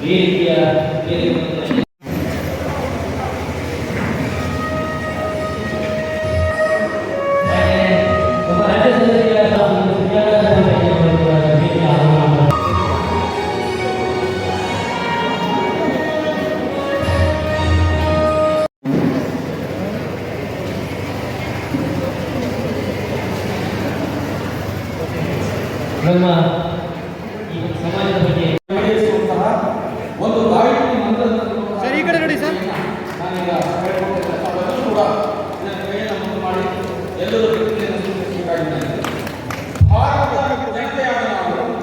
ಈ ರೀತಿಯ ನಮ್ಮ ಈ ಸಮಾಜದ ಬಗ್ಗೆ ಒಂದು ಗಾಯತ್ರಿ ಮಂತ್ರವನ್ನು ಸರ್ ಈ ಕಡೆ ನೋಡಿ ಸರ್ ನಾನೀಗ ಹೇಳ್ಕೊಟ್ಟಿರ್ತಕ್ಕಂಥದ್ದು ಕೂಡ ಇದನ್ನು ಕೈಯನ್ನು ಮುಂದೆ ಮಾಡಿ ಎಲ್ಲರೂ ವ್ಯಕ್ತಿಯನ್ನು ಸೂಚಿಸಬೇಕಾಗಿದ್ದಾರೆ. ಭಾರತದ ಜನತೆಯಾದ ನಾವು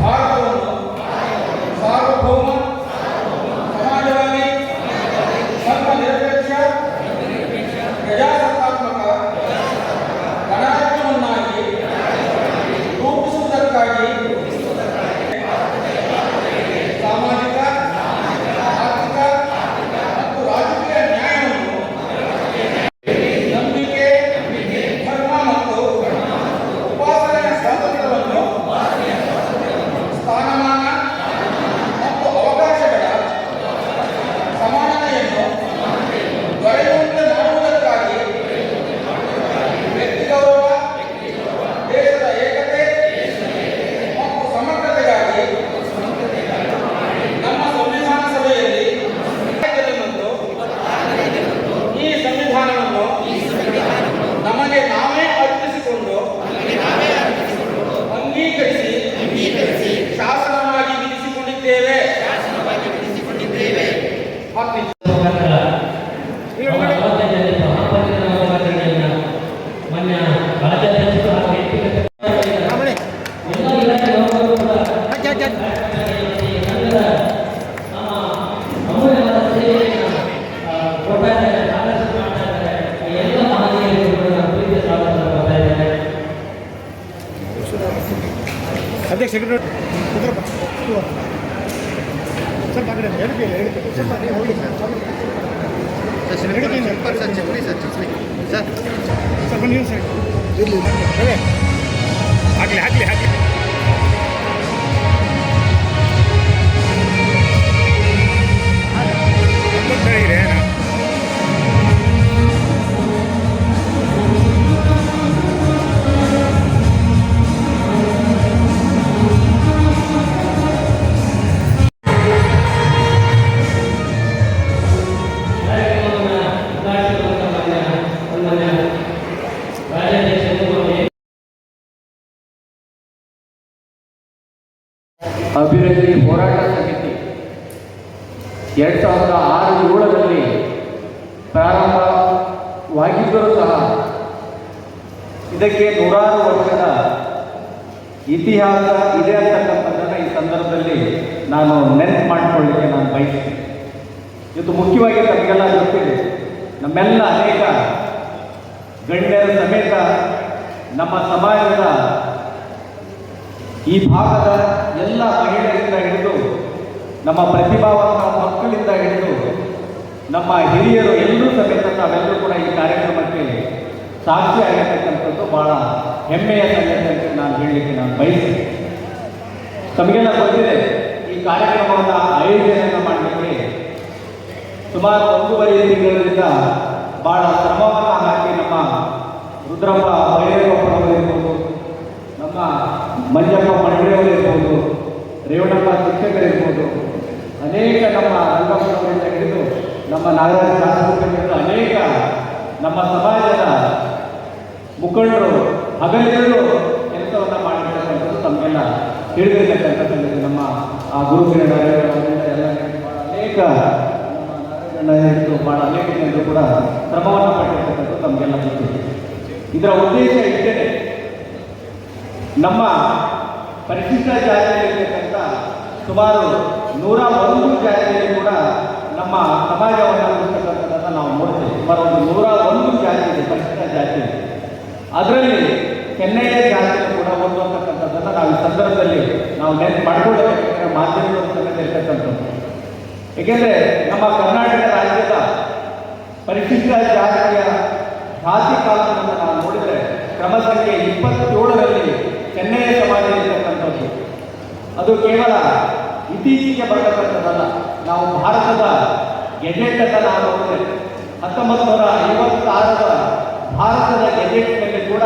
ಭಾರತವನ್ನು ಸಾರ್ವಭೌಮ ಸಮಾಜವಾದಿ ಧರ್ಮ ನಿರಪೇಕ್ಷ ಪ್ರಜಾಸತ್ತಾತ್ಮಕ ಗಣರಾಜ್ಯವನ್ನಾಗಿ ರೂಪಿಸುವುದಕ್ಕಾಗಿ ಸಾಮಾಜಿಕ ಆರ್ಥಿಕ ಮತ್ತು ರಾಜಕೀಯ ನ್ಯಾಯವನ್ನು ನಂಬಿಕೆ ಧರ್ಮ ಮತ್ತು ಉಪಾಸನೆಯ ಸ್ವಾತಂತ್ರ್ಯವನ್ನು ಸ್ಥಾನಮಾನ ಮತ್ತು ಅವಕಾಶಗಳ ಸಮಾನತೆಯನ್ನು ದೊರೆಯುವಂತೆ ಮಾಡುವುದಕ್ಕಾಗಿ ವ್ಯಕ್ತಿ ಗೌರವ ದೇಶದ ಏಕತೆ ಮತ್ತು ಸಮಗ್ರತೆಗಾಗಿ ನಮ್ಮ ಸಂವಿಧಾನ ಸಭೆಯಲ್ಲಿ ಈ ಸಂವಿಧಾನವನ್ನು ನಮಗೆ ನಾವೇ ಅರ್ಪಿಸಿಕೊಂಡು ಅಂಗೀಕರಿಸಿ ಶಾಸನವಾಗಿ ವಿಧಿಸಿಕೊಂಡಿದ್ದೇವೆ. ಮತ್ತು ಮಾನ್ಯ ರಾಜ್ಯಾಧ್ಯಕ್ಷರು ಹಾಗೂ ವ್ಯಕ್ತಿಗತ ಎಲ್ಲ ಇಲಾಖೆ ನೌಕರರು ಕೂಡ ಸಂಘದ ನಮ್ಮ ಅಮೂಲ್ಯವಾದ ಸೇವೆಯನ್ನು ಕೊಡ್ತಾ ಇದ್ದಾರೆ, ಆದರ್ಶ ಮಾಡ್ತಾ ಇದ್ದಾರೆ. ಎಲ್ಲ ಮಹನೀಯರಿಗೂ ಕೂಡ ನಾನು ಪ್ರೀತಿಯ ಸ್ವಾಗತ ಕೊಡ್ತಾ ಇದ್ದೇನೆ. ಅಧ್ಯಕ್ಷ ಸೆಕ್ರೆಟರಿ ಸರ್ ಬಾಗಡೆ ಹೇಳಿಕೆ ಹೋಗಿ ಸರ್ ಸ್ವಲ್ಪ ನೀವು ಸರ್ ಇರಲಿ ಆಗಲಿ ಅಭಿವೃದ್ಧಿ ಹೋರಾಟ ಸಮಿತಿ 2006-7ರಲ್ಲಿ ಪ್ರಾರಂಭವಾಗಿದ್ದರೂ ಸಹ ಇದಕ್ಕೆ 100 ವರ್ಷದ ಇತಿಹಾಸ ಇದೆ ಅಂತಕ್ಕಂಥದ್ದನ್ನು ಈ ಸಂದರ್ಭದಲ್ಲಿ ನಾನು ನೆನಪು ಮಾಡಿಕೊಳ್ಳಲಿಕ್ಕೆ ನಾನು ಬಯಸ್ತೀನಿ. ಇವತ್ತು ಮುಖ್ಯವಾಗಿ ತಮಗೆಲ್ಲ ಗೊತ್ತಿದೆ, ನಮ್ಮೆಲ್ಲ ಅನೇಕ ಗಣ್ಯರ ಸಮೇತ ನಮ್ಮ ಸಮಾಜದ ಈ ಭಾಗದ ಎಲ್ಲ ಮಹಿಳೆಯರಿಂದ ಹಿಡಿದು ನಮ್ಮ ಪ್ರತಿಭಾವಂತ ಮಕ್ಕಳಿಂದ ಹಿಡಿದು ನಮ್ಮ ಹಿರಿಯರು ಎಲ್ಲರೂ ಸಮೇತ ತಾವೆಲ್ಲರೂ ಕೂಡ ಈ ಕಾರ್ಯಕ್ರಮಕ್ಕೆ ಸಾಕ್ಷಿಯಾಗಿರ್ತಕ್ಕಂಥದ್ದು ಭಾಳ ಹೆಮ್ಮೆಯ ಸಂಗತಿ ಅಂತ ನಾನು ಹೇಳಲಿಕ್ಕೆ ನಾನು ಬಯಸ್ತೀನಿ. ತಮಗೆಲ್ಲ ಗೊತ್ತಿದೆ, ಈ ಕಾರ್ಯಕ್ರಮವನ್ನು ಆಯೋಜನೆಯನ್ನು ಮಾಡಲಿಕ್ಕೆ ಸುಮಾರು 1.5 ತಿಂಗಳಿಂದ ಭಾಳ ಶ್ರಮವನ್ನು ಹಾಕಿ ನಮ್ಮ ರುದ್ರಪ್ಪ ಬೈರೇಗೌಡರವರಿರ್ಬೋದು, ನಮ್ಮ ಮಂಜಪ್ಪ ಮಂಡ್ರೆಯವರಿರ್ಬೋದು, ರೇವಣಪ್ಪ ಶಿಕ್ಷಕರಿರ್ಬೋದು, ಅನೇಕ ನಮ್ಮ ರಂಗಪ್ಪನವರಿಂದ ಹಿಡಿದು ನಮ್ಮ ನಾಗರಾಜ ಶಾಸಕರಿಂದ ಅನೇಕ ನಮ್ಮ ಸಮಾಜದ ಮುಖಂಡರು ಹಗಲಿರುಳು ಕೆಲಸವನ್ನು ಮಾಡಿರ್ತಕ್ಕಂಥದ್ದು ತಮಗೆಲ್ಲ ತಿಳಿದಿರ್ತಕ್ಕಂಥದ್ದು. ನಮ್ಮ ಆ ಗುರುಕಿರಣ ಎಲ್ಲ ಭಾಳ ಅನೇಕ ನಮ್ಮ ನಾರಾಯಣ ಹಿಡಿದು ಭಾಳ ಅನೇಕ ಜನರು ಕೂಡ ಶ್ರಮವನ್ನು ಪಟ್ಟಿರ್ತಕ್ಕಂಥದ್ದು ತಮಗೆಲ್ಲ ಗೊತ್ತಿದೆ. ಇದರ ಉದ್ದೇಶ ಇಷ್ಟೇ, ನಮ್ಮ ಪರಿಶಿಷ್ಟ ಜಾತಿಯಲ್ಲಿರ್ತಕ್ಕಂಥ ಸುಮಾರು 101 ಜಾತಿಯಲ್ಲಿ ಕೂಡ ನಮ್ಮ ಸಮಾಜವನ್ನು ರೂಪಿಸ್ತಕ್ಕಂಥದ್ದನ್ನು ನಾವು ನೋಡ್ತೇವೆ. ಸುಮಾರು ಒಂದು 101 ಜಾತಿ ಇದೆ ಪರಿಶಿಷ್ಟ ಜಾತಿ. ಅದರಲ್ಲಿ ಕೆನ್ನಯ್ಯ ಜಾತಿಯು ಕೂಡ ಒಂದು ಅಂತಕ್ಕಂಥದ್ದನ್ನು ನಾವು ಈ ಸಂದರ್ಭದಲ್ಲಿ ನಾವು ನೆನಪು ಮಾಡ್ಕೊಳ್ಳಬೇಕಾದ್ರೆ ಮಾಧ್ಯಮಗಳ ಸಂಗತಿ ಇರ್ತಕ್ಕಂಥದ್ದು. ಏಕೆಂದರೆ ನಮ್ಮ ಕರ್ನಾಟಕ ರಾಜ್ಯದ ಪರಿಶಿಷ್ಟ ಜಾತಿಯ ಜಾತಿ ಕಾನೂನನ್ನು ನಾವು ನೋಡಿದರೆ ಕ್ರಮ ಸಂಖ್ಯೆ 27ರಲ್ಲಿ ಕೆನ್ನಯ್ಯ ಸಮಾಜ ಇರ್ತಕ್ಕಂಥದ್ದು. ಅದು ಕೇವಲ ಇತ್ತೀಚೆಗೆ ಬರತಕ್ಕಂಥದ್ದಲ್ಲ. ನಾವು ಭಾರತದ ಗೆಜೆಟ್ ಅಂತ ನಾವು ನೋಡಿದ್ರೆ 1956ರ ಭಾರತದ ಗೆಜೆಟ್ನಲ್ಲಿ ಕೂಡ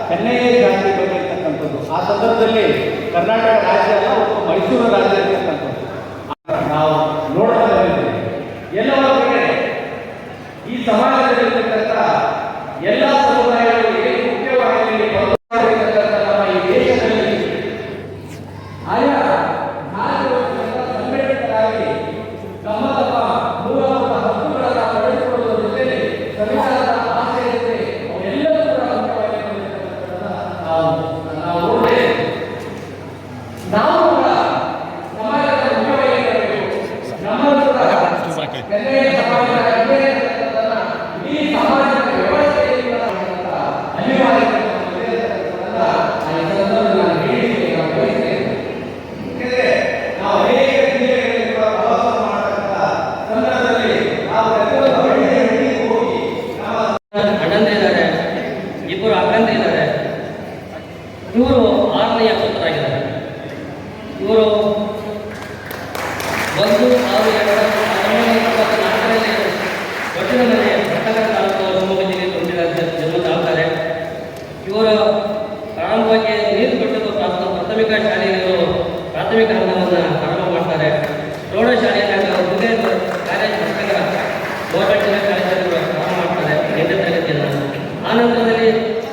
ಚೆನ್ನೈಯೇ ಜಾತಿ ಬಂದಿರತಕ್ಕಂಥದ್ದು. ಆ ಸಂದರ್ಭದಲ್ಲಿ ಕರ್ನಾಟಕ ರಾಜ್ಯ ಅಲ್ಲ, ಒಂದು ಮೈಸೂರು ರಾಜ್ಯ ಇರ್ತಕ್ಕಂಥದ್ದು ನಾವು ನೋಡ್ತಾ ಇದ್ದೀವಿ. ಎಲ್ಲವರ ಕಡೆ ಈ ಸಮಾಜದಲ್ಲಿರ್ತಕ್ಕಂಥ ಎಲ್ಲ ಸಮುದಾಯಗಳು ಏನು ಮುಖ್ಯವಾಗಿ ನಮ್ಮ ಈ ದೇಶದಲ್ಲಿ ಆಯಾ ಸಂಘಟಿತರಾಗಿ ತಮ್ಮ ಮೂಲಭೂತ ಹಕ್ಕುಗಳನ್ನು ಪಡೆದುಕೊಳ್ಳುವ ಜೊತೆಗೆ ಸಂವಿಧಾನದ ಆಶಯತೆ ಅವೆಲ್ಲವೂ ಕೂಡ ನಾವು ನೋಡಿದ್ರೆ ನಾವು ಕೂಡ ಸಮಾಜದ ಮುಖ್ಯವಾಗಿರಬೇಕು. ನಮ್ಮನ್ನು ಕೂಡ ಕೆರೆಯ ಸಮಾಜದ ಈ ಸಮಾಜದ ವ್ಯವಸ್ಥೆಯಿಂದ ಅನಿವಾರ್ಯ ನಾವು ಅನೇಕ ಜಿಲ್ಲೆಗಳಲ್ಲಿ ಕೂಡ ಪ್ರವಾಸ ಮಾಡತಕ್ಕಂಥ ಸಂದರ್ಭದಲ್ಲಿ ನಾವು ಹೋಗಿ ಅಣ್ಣಂದಿರಿದ್ದಾರೆ, ಇಬ್ಬರು ಅಕ್ಕಂದಿರಿದ್ದಾರೆ. ಇವರು 6ನೇ ಪುತ್ರರಾಗಿದ್ದಾರೆ. ಇವರು 1/6/1994ರಲ್ಲಿ ಒಟ್ಟಿನಲ್ಲಿ ಪಟ್ಟಣದ ತಾಲೂಕು ಶಿವಮೊಗ್ಗ ಜಿಲ್ಲೆ ತುಂಬಿದ ಜನ್ಮ ತಾಳ್ತಾರೆ. ಇವರು ಪ್ರಾರಂಭವಾಗಿ ನೀರು ಕಟ್ಟಲು ಪ್ರಾಥಮಿಕ ಶಾಲೆಯಲ್ಲಿ ಇವರು ಪ್ರಾಥಮಿಕ ಹಂತವನ್ನು ಪ್ರಾರಂಭ ಮಾಡ್ತಾರೆ. ಪ್ರೌಢಶಾಲೆಯಲ್ಲಿ ಹೃದಯ ಕಾಲೇಜ್ ಪುಸ್ತಕ ಗೌರ್ಮೆಂಟ್ ಜಿಲ್ಲಾ ಕಾಲೇಜಲ್ಲಿ ಪ್ರಾರಂಭ ಮಾಡ್ತಾರೆ 8ನೇ ತರಗತಿಯನ್ನು. ಆನಂತರದಲ್ಲಿ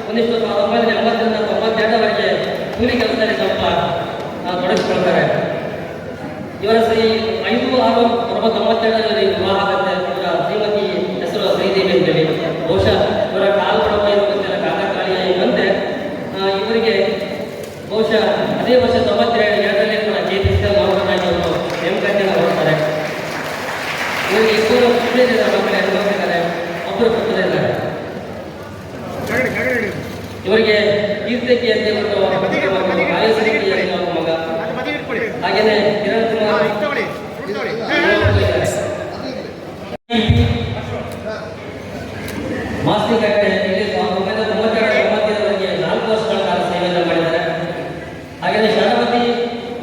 1980ರಿಂದ 92ರವರೆಗೆ ಕೂಲಿ ಕೆಲಸದಲ್ಲಿ ಸ್ವಲ್ಪ ತೊಡಗಿಸಿಕೊಳ್ತಾರೆ. ಇವರ ಶ್ರೀ 5/6/1992ರಲ್ಲಿ ವಿವಾಹ ಆಗುತ್ತೆ. ಇವರ ಶ್ರೀಮತಿ ಹೆಸರು ಶ್ರೀದೇವಿ ಅಂತೇಳಿ. ಬಹುಶಃ ಇವರ ಕಾಲು ಗೊತ್ತಿಲ್ಲ, ಕಾಲಕಾಳಿಯಂತೆ ಇವರಿಗೆ ಬಹುಶಃ ಅದೇ ವರ್ಷ 92ರಲ್ಲಿ ಕೂಡ KPC ಮಹಾರಾಜ್ ಅವರು ನೇಮಕಾತಿಯನ್ನು ಹೊರಡ್ತಾರೆ. ಇವರಿಗೆ ಇಬ್ಬರು ಪುತ್ರಿಯರಿದ್ದಾರೆ, ಮಕ್ಕಳು ಹೆಣ್ಣುಮಕ್ಕಳಿದ್ದಾರೆ, ಒಬ್ಬರು ಪುತ್ರರಿದ್ದಾರೆ. ಇವರಿಗೆ ಕೀರ್ತಿಕಿ ಅಂತ ಮಗ, ಹಾಗೇನೆ ಕಿರಣ್ ಕುಮಾರ್ ಮಾಸ್ತಿ ಇಲ್ಲಿ 1992-93ವರೆಗೆ 4 ವರ್ಷಗಳ ಕಾಲ ಸೇವೆಯನ್ನು ಮಾಡಿದ್ದಾರೆ. ಹಾಗೆಯೇ ಶರಣಪತಿ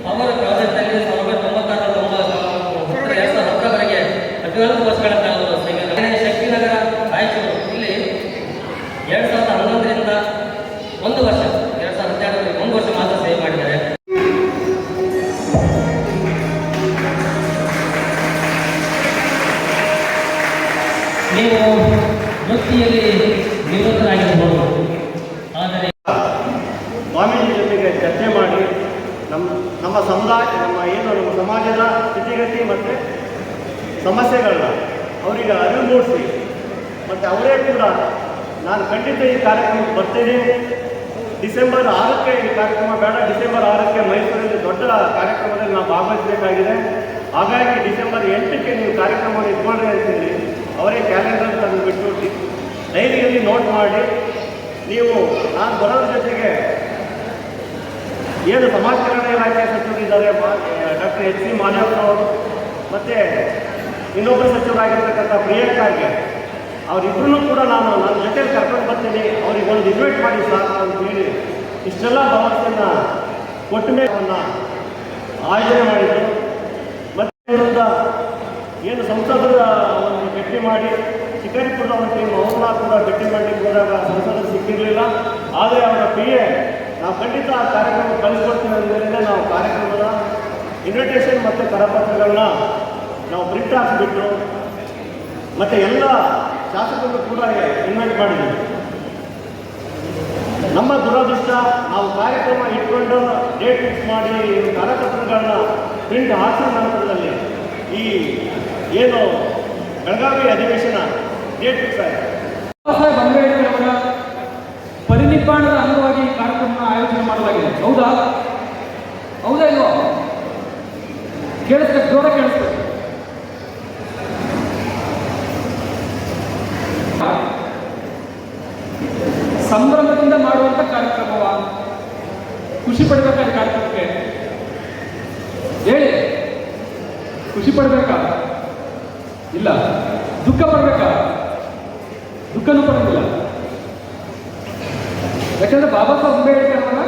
ಅವರ ಪ್ರಾಜೆಕ್ಟ್ನಲ್ಲಿ 1996-2010ರವರೆಗೆ 14 ವರ್ಷಗಳ ಕಾಲ ಸೇವೆ. ಶಕ್ತಿನಗರ ರಾಯಚೂರು ಇಲ್ಲಿ 2011ರಿಂದ 1 ವರ್ಷ, 2012ರಲ್ಲಿ 1 ವರ್ಷ ಮಾತ್ರ ಸೇವೆ ಮಾಡಿದ್ದಾರೆ. ನೀವು ವೃತ್ತಿಯಲ್ಲಿ ನಿವೃತ್ತರಾಗಿರಬಹುದು, ಆದರೆ ಸ್ವಾಮೀಜಿ ಜೊತೆಗೆ ಚರ್ಚೆ ಮಾಡಿ ನಮ್ಮ ಸಮುದಾಯ ನಮ್ಮ ಸಮಾಜದ ಸ್ಥಿತಿಗತಿ ಮತ್ತು ಸಮಸ್ಯೆಗಳನ್ನ ಅವರಿಗೆ ಅರಿವು ಮೂಡಿಸಿ, ಮತ್ತು ಅವರೇ ಕೂಡ ನಾನು ಖಂಡಿತ ಈ ಕಾರ್ಯಕ್ರಮಕ್ಕೆ ಬರ್ತೇನೆ, ಡಿಸೆಂಬರ್ 6ಕ್ಕೆ ಈ ಕಾರ್ಯಕ್ರಮ ಬೇಡ, ಡಿಸೆಂಬರ್ 6ಕ್ಕೆ ಮೈಸೂರಲ್ಲಿ ದೊಡ್ಡ ಕಾರ್ಯಕ್ರಮದಲ್ಲಿ ನಾವು ಭಾಗವಹಿಸಬೇಕಾಗಿದೆ, ಹಾಗಾಗಿ ಡಿಸೆಂಬರ್ 8ಕ್ಕೆ ನೀವು ಕಾರ್ಯಕ್ರಮವನ್ನು ಇಟ್ಕೊಂಡ್ರೆ ಅಂತೇಳಿ ಅವರೇ ಕ್ಯಾಲೆಂಡರ್ ತಂದು ಬಿಟ್ಟು ಡೈರಿಯಲ್ಲಿ ನೋಟ್ ಮಾಡಿ ನೀವು ನಾನು ಬರೋದ್ರ ಜೊತೆಗೆ ಏನು ಸಮಾಜ ಕಲ್ಯಾಣ ಇಲಾಖೆ ಸಚಿವರಿದ್ದಾರೆ ಡಾಕ್ಟರ್ H.C. ಮಾದೇವರವರು ಮತ್ತು ಇನ್ನೊಬ್ಬರು ಸಚಿವರಾಗಿರ್ತಕ್ಕಂಥ ಪ್ರಿಯಾಂಕಾಗೆ ಅವರಿಬ್ಬರೂ ಕೂಡ ನಾನು ನನ್ನ ಜೊತೆಯಲ್ಲಿ ಕರ್ಕೊಂಡು ಬರ್ತೀನಿ, ಅವ್ರಿಗೆ ಒಂದು ಇನ್ವೈಟ್ ಮಾಡಿ ಸಾಕು ಅಂತೇಳಿ ಇಷ್ಟೆಲ್ಲ ಭರವಸೆಯನ್ನು ಕೊಟ್ಟ ಮೇಲೆ ಆಯೋಜನೆ ಮಾಡಿದರು. ಮತ್ತು ವಿರುದ್ಧ ಏನು ಸಂಸದರ ಒಂದು ಭೇಟಿ ಮಾಡಿ ಶಿಕಾರಿಪುರದ ಒಂದು ಟೀಮ್ ಅವ್ರನ್ನ ಕೂಡ ಭೇಟಿ ಮಾಡಲಿಕ್ಕೆ ಹೋದಾಗ ಸಂಸದರು ಸಿಕ್ಕಿರಲಿಲ್ಲ. ಆದರೆ ಅವರ PA ನಾವು ಖಂಡಿತ ಆ ಕಾರ್ಯಕ್ರಮ ಕಳಿಸ್ಕೊಡ್ತೀವಿ ಅಂದಮೇಲೆ ನಾವು ಕಾರ್ಯಕ್ರಮದ ಇನ್ವಿಟೇಷನ್ ಮತ್ತು ಕರಪತ್ರಗಳನ್ನ ನಾವು ಪ್ರಿಂಟ್ ಹಾಕಿಬಿಟ್ಟು ಮತ್ತು ಎಲ್ಲ ಶಾಸಕರು ಕೂಡ ಇನ್ವೈಟ್ ಮಾಡಿದ್ದೀವಿ. ನಮ್ಮ ದುರದೃಷ್ಟ ನಾವು ಕಾರ್ಯಕ್ರಮ ಇಟ್ಕೊಂಡು ಡೇಟ್ ಫಿಕ್ಸ್ ಮಾಡಿ ಕರಪತ್ರಗಳನ್ನ ಪ್ರಿಂಟ್ ಹಾಕಿದ ನಂತರದಲ್ಲಿ ಈ ಏನು ಬೆಳಗಾವಿ ಅಧಿವೇಶನ ಡೇಟ್ ಫಿಕ್ಸ್ ಆಯಿತು. ಸಾಹೇಬ್ ಅಂಬೇಡ್ಕರ್ ಅವರ ಪರಿನಿಬ್ಬಾಣದ ಅಂಗವಾಗಿ ಈ ಕಾರ್ಯಕ್ರಮ ಆಯೋಜನೆ ಮಾಡಲಾಗಿದೆ. ಹೌದಾ ಇಲ್ವಾ? ಕೇಳಿಸ್ಬೇಕು, ಜೋರ ಕೇಳಿಸ್ಬೇಕು. ಸಂಭ್ರಮದಿಂದ ಮಾಡುವಂಥ ಕಾರ್ಯಕ್ರಮವ, ಖುಷಿ ಪಡಬೇಕಾದ ಕಾರ್ಯಕ್ರಮಕ್ಕೆ ಹೇಳಿ. ಖುಷಿ ಪಡಬೇಕಾ? ಇಲ್ಲ. ದುಃಖ ಪಡಬೇಕಾ? ದುಃಖನೂ ಪಡೋದಿಲ್ಲ. ಯಾಕಂದ್ರೆ ಬಾಬಾ ಸಾಹೇಬ್ ಅಂಬೇಡ್ಕರ್ ಅವರ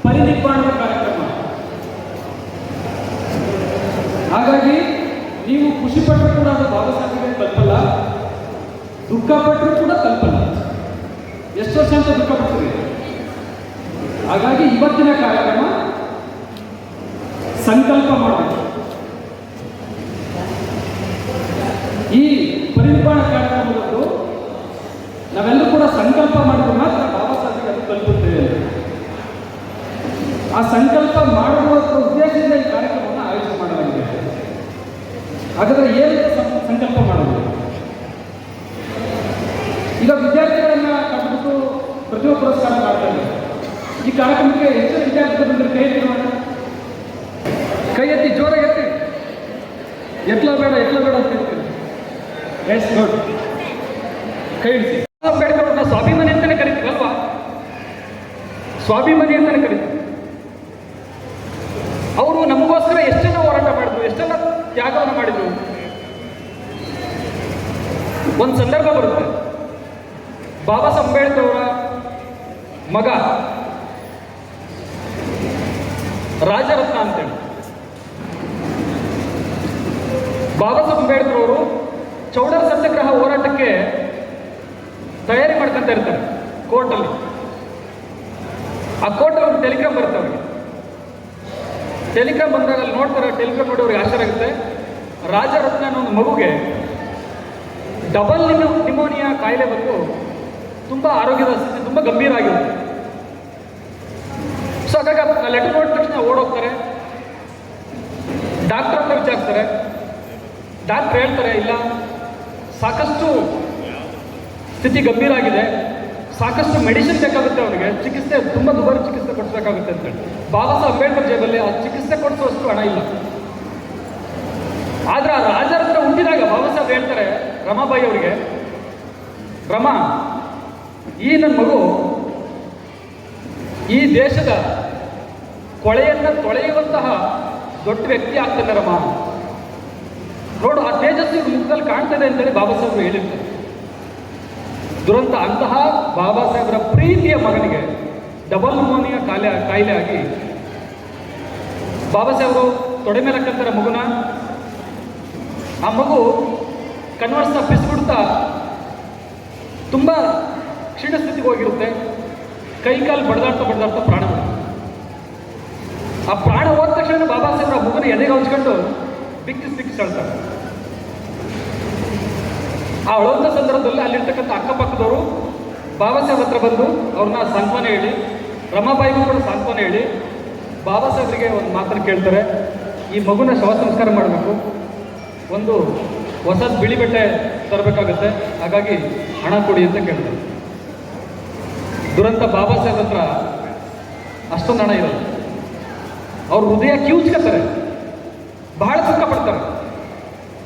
ಪರಿನಿಬ್ಬಾಣದ ಕಾರ್ಯಕ್ರಮ. ಬಾಬಾ ಸಾಹೇಬ್ಗೆ ತಲುಪಲ್ಲ, ದುಃಖ ಪಟ್ಟರು ಕೂಡ ತಲುಪಲ್ಲ. ಎಷ್ಟು ವರ್ಷ ಅಂತ ದುಃಖ ಪಡ್ತೀರಿ? ಹಾಗಾಗಿ ಇವತ್ತಿನ ಕಾರ್ಯಕ್ರಮ ಸಂಕಲ್ಪ ಮಾಡಬೇಕು. ಈ ಪರಿನಿರ್ವಾಣ ಕಾರ್ಯಕ್ರಮದ್ದು ನಾವೆಲ್ಲರೂ ಕೂಡ ಸಂಕಲ್ಪ ಮಾಡಿದ್ರೆ ಮಾತ್ರ ಬಾಬಾ ಸಾಹೇಬ್ಗೆ ಅದು ತಲುಪುತ್ತೇವೆ. ಆ ಸಂಕಲ್ಪ ಮಾಡುವ ಉದ್ದೇಶದಿಂದ ಈ ಕಾರ್ಯಕ್ರಮವನ್ನು ಆಯೋಜನೆ ಮಾಡಲಾಗಿದೆ. ಹಾಗಾದ್ರೆ ಏನು ಸಂಕಲ್ಪ ಮಾಡೋದು? ಈಗ ವಿದ್ಯಾರ್ಥಿಗಳನ್ನ ಕರೆದುಬಿಟ್ಟು ಪ್ರತಿಭಾ ಪುರಸ್ಕಾರ ಮಾಡ್ತಾರೆ. ಈ ಕಾರ್ಯಕ್ರಮಕ್ಕೆ ಹೆಚ್ಚು ವಿದ್ಯಾರ್ಥಿಗಳು ಬಂದರೆ ಕೈ ಎತ್ತಿ ನೋಡೋಣ. ಕೈ ಎತ್ತಿ, ಜೋರಾಗಿ ಎತ್ತಿ. ಎತ್ಲ ಬೇಡ ಅಂತ ಹೇಳ್ತೀರಿ. Yes good. ಕೈ ಇಳಿಸಿ. ಅಂಬೇಡ್ಕರ್ ಸ್ವಾಭಿಮಾನಿ ಅಂತಾನೆ ಕರಿತೀವಲ್ವಾ? ಸ್ವಾಭಿಮಾನಿ ಅಂತಾನೆ ಕರಿತೀವಿ. ಅವರು ನಮಗೋಸ್ಕರ ಎಷ್ಟೆಲ್ಲ ಹೋರಾಟ ಮಾಡಿದ್ರು, ಎಷ್ಟೆಲ್ಲ ತ್ಯಾಗವನ್ನು ಮಾಡಿದ್ರು. ಒಂದು ಸಂದರ್ಭ ಬರುತ್ತೆ, ಬಾಬಾ ಸಾಹೇಬ್ ಅಂಬೇಡ್ಕರ್ ಅವರ ಮಗ ರಾಜರತ್ನ ಅಂತೇಳಿ, ಬಾಬಾ ಸಾಹೇಬ್ ಅಂಬೇಡ್ಕರ್ ಅವರು ಚೌಡರ್ ಸತ್ಯಾಗ್ರಹ ಹೋರಾಟಕ್ಕೆ ತಯಾರಿ ಮಾಡ್ಕೊಂತ ಇರ್ತಾರೆ ಕೋರ್ಟಲ್ಲಿ. ಆ ಕೋರ್ಟಲ್ಲಿ ಒಂದು ಟೆಲಿಗ್ರಾಮ್ ಬರುತ್ತೆ ಅವ್ರಿಗೆ. ಟೆಲಿಗ್ರಾಮ್ ಬಂದಾಗ ಅಲ್ಲಿ ನೋಡ್ತಾರೆ, ಟೆಲಿಗ್ರಾಮ್ ನೋಡಿ ಅವ್ರಿಗೆ ಆಶ್ಚರ್ಯ ಆಗುತ್ತೆ. ರಾಜರತ್ನ ಅನ್ನೋ ಒಂದು ಮಗುಗೆ ಡಬಲ್ ನಿಮೋನಿಯಾ ಕಾಯಿಲೆ ಬಂದು ತುಂಬ ಆರೋಗ್ಯದ ಸ್ಥಿತಿ ತುಂಬ ಗಂಭೀರ ಆಗಿರುತ್ತೆ. ಸೊ ಹಾಗಾಗಿ ಆ ಲೆಟರ್ ನೋಡಿದ ತಕ್ಷಣ ಓಡೋಗ್ತಾರೆ, ಡಾಕ್ಟರ್ ಹತ್ರ ವಿಚಾರಿಸ್ತಾರೆ. ಡಾಕ್ಟರ್ ಹೇಳ್ತಾರೆ, ಇಲ್ಲ, ಸಾಕಷ್ಟು ಸ್ಥಿತಿ ಗಂಭೀರ ಆಗಿದೆ, ಸಾಕಷ್ಟು ಮೆಡಿಸಿನ್ ಬೇಕಾಗುತ್ತೆ ಅವನಿಗೆ, ಚಿಕಿತ್ಸೆ ತುಂಬ ದುಬಾರಿ ಚಿಕಿತ್ಸೆ ಕೊಡಿಸಬೇಕಾಗುತ್ತೆ ಅಂತೇಳಿ. ಬಾಬಾ ಸಾಹೇಬ್ ಅಂಬೇಡ್ಕರ್ ಜೇಬಲ್ಲಿ ಆ ಚಿಕಿತ್ಸೆ ಕೊಡಿಸುವಷ್ಟು ಹಣ ಇಲ್ಲ. ಆದ್ರೆ ಆ ರಾಜರತ್ನ ಹುಟ್ಟಿದಾಗ ಬಾಬಾ ಸಾಹೇಬ್ ಹೇಳ್ತಾರೆ ರಮಾಬಾಯಿ ಅವರಿಗೆ, ರಮಾ, ಈ ನನ್ನ ಮಗು ಈ ದೇಶದ ಕೊಳೆಯನ್ನು ತೊಳೆಯುವಂತಹ ದೊಡ್ಡ ವ್ಯಕ್ತಿ ಆಗ್ತಾನೆ ರಮಾ, ನೋಡು ಆ ತೇಜಸ್ವಿ ಮುಖದಲ್ಲಿ ಕಾಣ್ತದೆ ಅಂತೇಳಿ ಬಾಬಾ ಸಾಹೇಬರು ಹೇಳಿರ್ತಾರೆ. ದುರಂತ ಅಂತಹ ಬಾಬಾ ಸಾಹೇಬರ ಪ್ರೀತಿಯ ಮಗನಿಗೆ ಡಬಲ್ ನಿಮೋನಿಯಾ ಕಾಯಿಲೆ ಆಗಿ ಬಾಬಾ ಸಾಹೇಬರು ತೊಡೆ ಮೇಲೆ ಹಾಕಂತಾರೆ ಮಗುನ. ಆ ಮಗು ಕನ್ವರ್ಸ್ತಾ ಪಿಸ್ಬಿಡ್ತಾ ತುಂಬ ಕ್ಷೀಣ ಸ್ಥಿತಿಗೆ ಹೋಗಿರುತ್ತೆ. ಕೈ ಕಾಲು ಬಡ್ದಾಡ್ತಾ ಪ್ರಾಣ ಬಿಡುತ್ತೆ. ಆ ಪ್ರಾಣ ಹೋದ ತಕ್ಷಣ ಬಾಬಾ ಸಾಹೇಬ್ರ ಮಗುನ ಎದೆಗೆ ಹಂಚ್ಕೊಂಡು ಬಿಕ್ಕಿಸ್ತಾಳ್ತಾರೆ. ಆ ಅಳೋದ ಸಂದರ್ಭದಲ್ಲಿ ಅಲ್ಲಿರ್ತಕ್ಕಂಥ ಅಕ್ಕಪಕ್ಕದವರು ಬಾಬಾ ಸಾಹೇಬ್ ಹತ್ರ ಬಂದು ಅವ್ರನ್ನ ಸಾಂತ್ವನ ಹೇಳಿ, ರಮಾಬಾಯಿಗೂ ಕೂಡ ಸಾಂತ್ವನ ಹೇಳಿ, ಬಾಬಾ ಸಾಹೇಬ್ರಿಗೆ ಒಂದು ಮಾತನ್ನು ಕೇಳ್ತಾರೆ, ಈ ಮಗುನ ಶವ ಸಂಸ್ಕಾರ ಮಾಡಬೇಕು, ಒಂದು ಹೊಸ ಬಿಳಿ ಬಟ್ಟೆ ತರಬೇಕಾಗುತ್ತೆ, ಹಾಗಾಗಿ ಹಣ ಕೊಡಿ ಅಂತ ಕೇಳ್ತಾರೆ. ದುರಂತ ಬಾಬಾ ಸಾಹೇಬ್ ಹತ್ರ ಅಷ್ಟೊಂದು ಹಣ ಇರಲ್ಲ. ಅವ್ರ ಹೃದಯ ಕಿವುಚ್ಕೊತಾರೆ, ಬಹಳ ದುಃಖ ಪಡ್ತಾರೆ.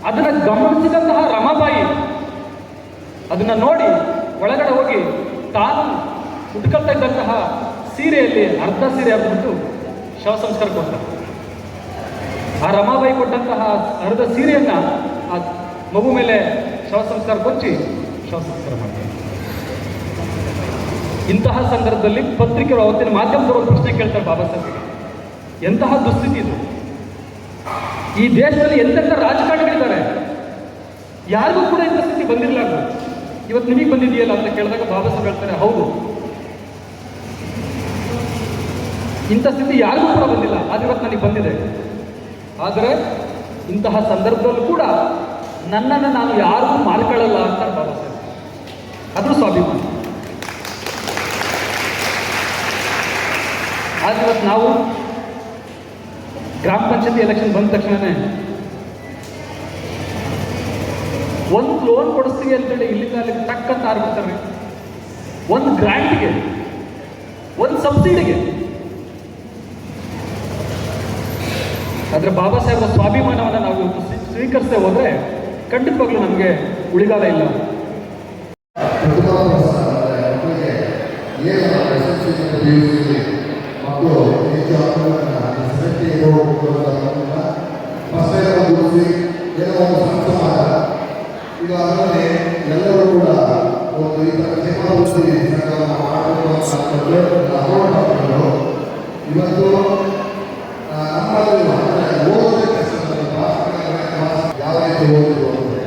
ಅದನ್ನು ಗಮನಿಸಿದಂತಹ ರಮಾಬಾಯಿ ಅದನ್ನ ನೋಡಿ ಒಳಗಡೆ ಹೋಗಿ ತಾನು ಉಟ್ಕೊಳ್ತಾ ಇದ್ದಂತಹ ಸೀರೆಯಲ್ಲಿ ಅರ್ಧ ಸೀರೆ ಹಾಕ್ಬಿಟ್ಟು ಶವ ಸಂಸ್ಕಾರ ಕೊಡ್ತಾರೆ. ಆ ರಮಾಬಾಯಿ ಕೊಟ್ಟಂತಹ ಅರ್ಧ ಸೀರೆಯನ್ನ ಆ ಮಗು ಮೇಲೆ ಶವ ಸಂಸ್ಕಾರ ಕೊಚ್ಚಿ ಶವ ಸಂಸ್ಕಾರ ಮಾಡ್ತಾರೆ. ಇಂತಹ ಸಂದರ್ಭದಲ್ಲಿ ಪತ್ರಿಕೆಗಳು ಅವತ್ತಿನ ಮಾಧ್ಯಮದವರು ಪ್ರಶ್ನೆ ಕೇಳ್ತಾರೆ ಬಾಬಾ ಸಾಹೇಬ್ಗೆ, ಎಂತಹ ದುಸ್ಥಿತಿ ಇದು, ಈ ದೇಶದಲ್ಲಿ ಎಂತೆಂಥ ರಾಜಕಾರಣಿಗಳಿದ್ದಾರೆ, ಯಾರಿಗೂ ಕೂಡ ಇಂಥ ಸ್ಥಿತಿ ಬಂದಿರಲಾರ್ದು ಇವತ್ತು ನಿಮಗೆ ಬಂದಿದೆಯಲ್ಲ ಅಂತ ಕೇಳಿದಾಗ ಬಾಬಾ ಸಾಹೇಬ್ ಹೇಳ್ತಾರೆ, ಹೌದು, ಇಂಥ ಸ್ಥಿತಿ ಯಾರಿಗೂ ಕೂಡ ಬಂದಿಲ್ಲ, ಆದರೆ ಇವತ್ತು ನನಗೆ ಬಂದಿದೆ. ಆದರೆ ಇಂತಹ ಸಂದರ್ಭದಲ್ಲೂ ಕೂಡ ನನ್ನನ್ನು ನಾನು ಯಾರಿಗೂ ಮಾರ್ಕೊಳ್ಳಲ್ಲ ಅಂತಾರೆ ಬಾಬಾ ಸಾಹೇಬ್. ಅದು ಸ್ವಾಭಿಮಾನ. ಆದರೆ ಇವತ್ತು ನಾವು ಗ್ರಾಮ ಪಂಚಾಯತಿ ಎಲೆಕ್ಷನ್ ಬಂದ ತಕ್ಷಣವೇ ಒಂದು ಲೋನ್ ಕೊಡಿಸ್ತೀವಿ ಅಂತೇಳಿ ಇಲ್ಲಿಂದ ಅಲ್ಲಿ ಟಕ್ ಅಂತ ಆರ್ಬಿಡ್ತಾರೆ. ಒಂದು ಗ್ರಾಂಟ್ಗೆ, ಒಂದು ಸಬ್ಸಿಡಿಗೆ. ಆದರೆ ಬಾಬಾ ಸಾಹೇಬರ ಸ್ವಾಭಿಮಾನವನ್ನು ನಾವು ಸ್ವೀಕರಿಸದೆ ಹೋದರೆ ಖಂಡಿತವಾಗ್ಲೂ ನಮಗೆ ಉಳಿಗಾಲ ಇಲ್ಲ. ಮಕ್ಕಳು ಹೆಚ್ಚು ಏನೋ ಒಂದು ಸಂಸಮಾನ ಈಗ ಅದರಲ್ಲಿ ಎಲ್ಲರೂ ಕೂಡ ಒಂದು ಈ ಥರ ಸೇವಾವೃತ್ತಿ ಸಂಘವನ್ನು ಮಾಡಬೇಕು. ಇವತ್ತು ನಮ್ಮಲ್ಲಿ ಓದೋದೇ ಕಷ್ಟ. ಯಾವ ರೀತಿ ಓದಿದ್ರು ಅಂದರೆ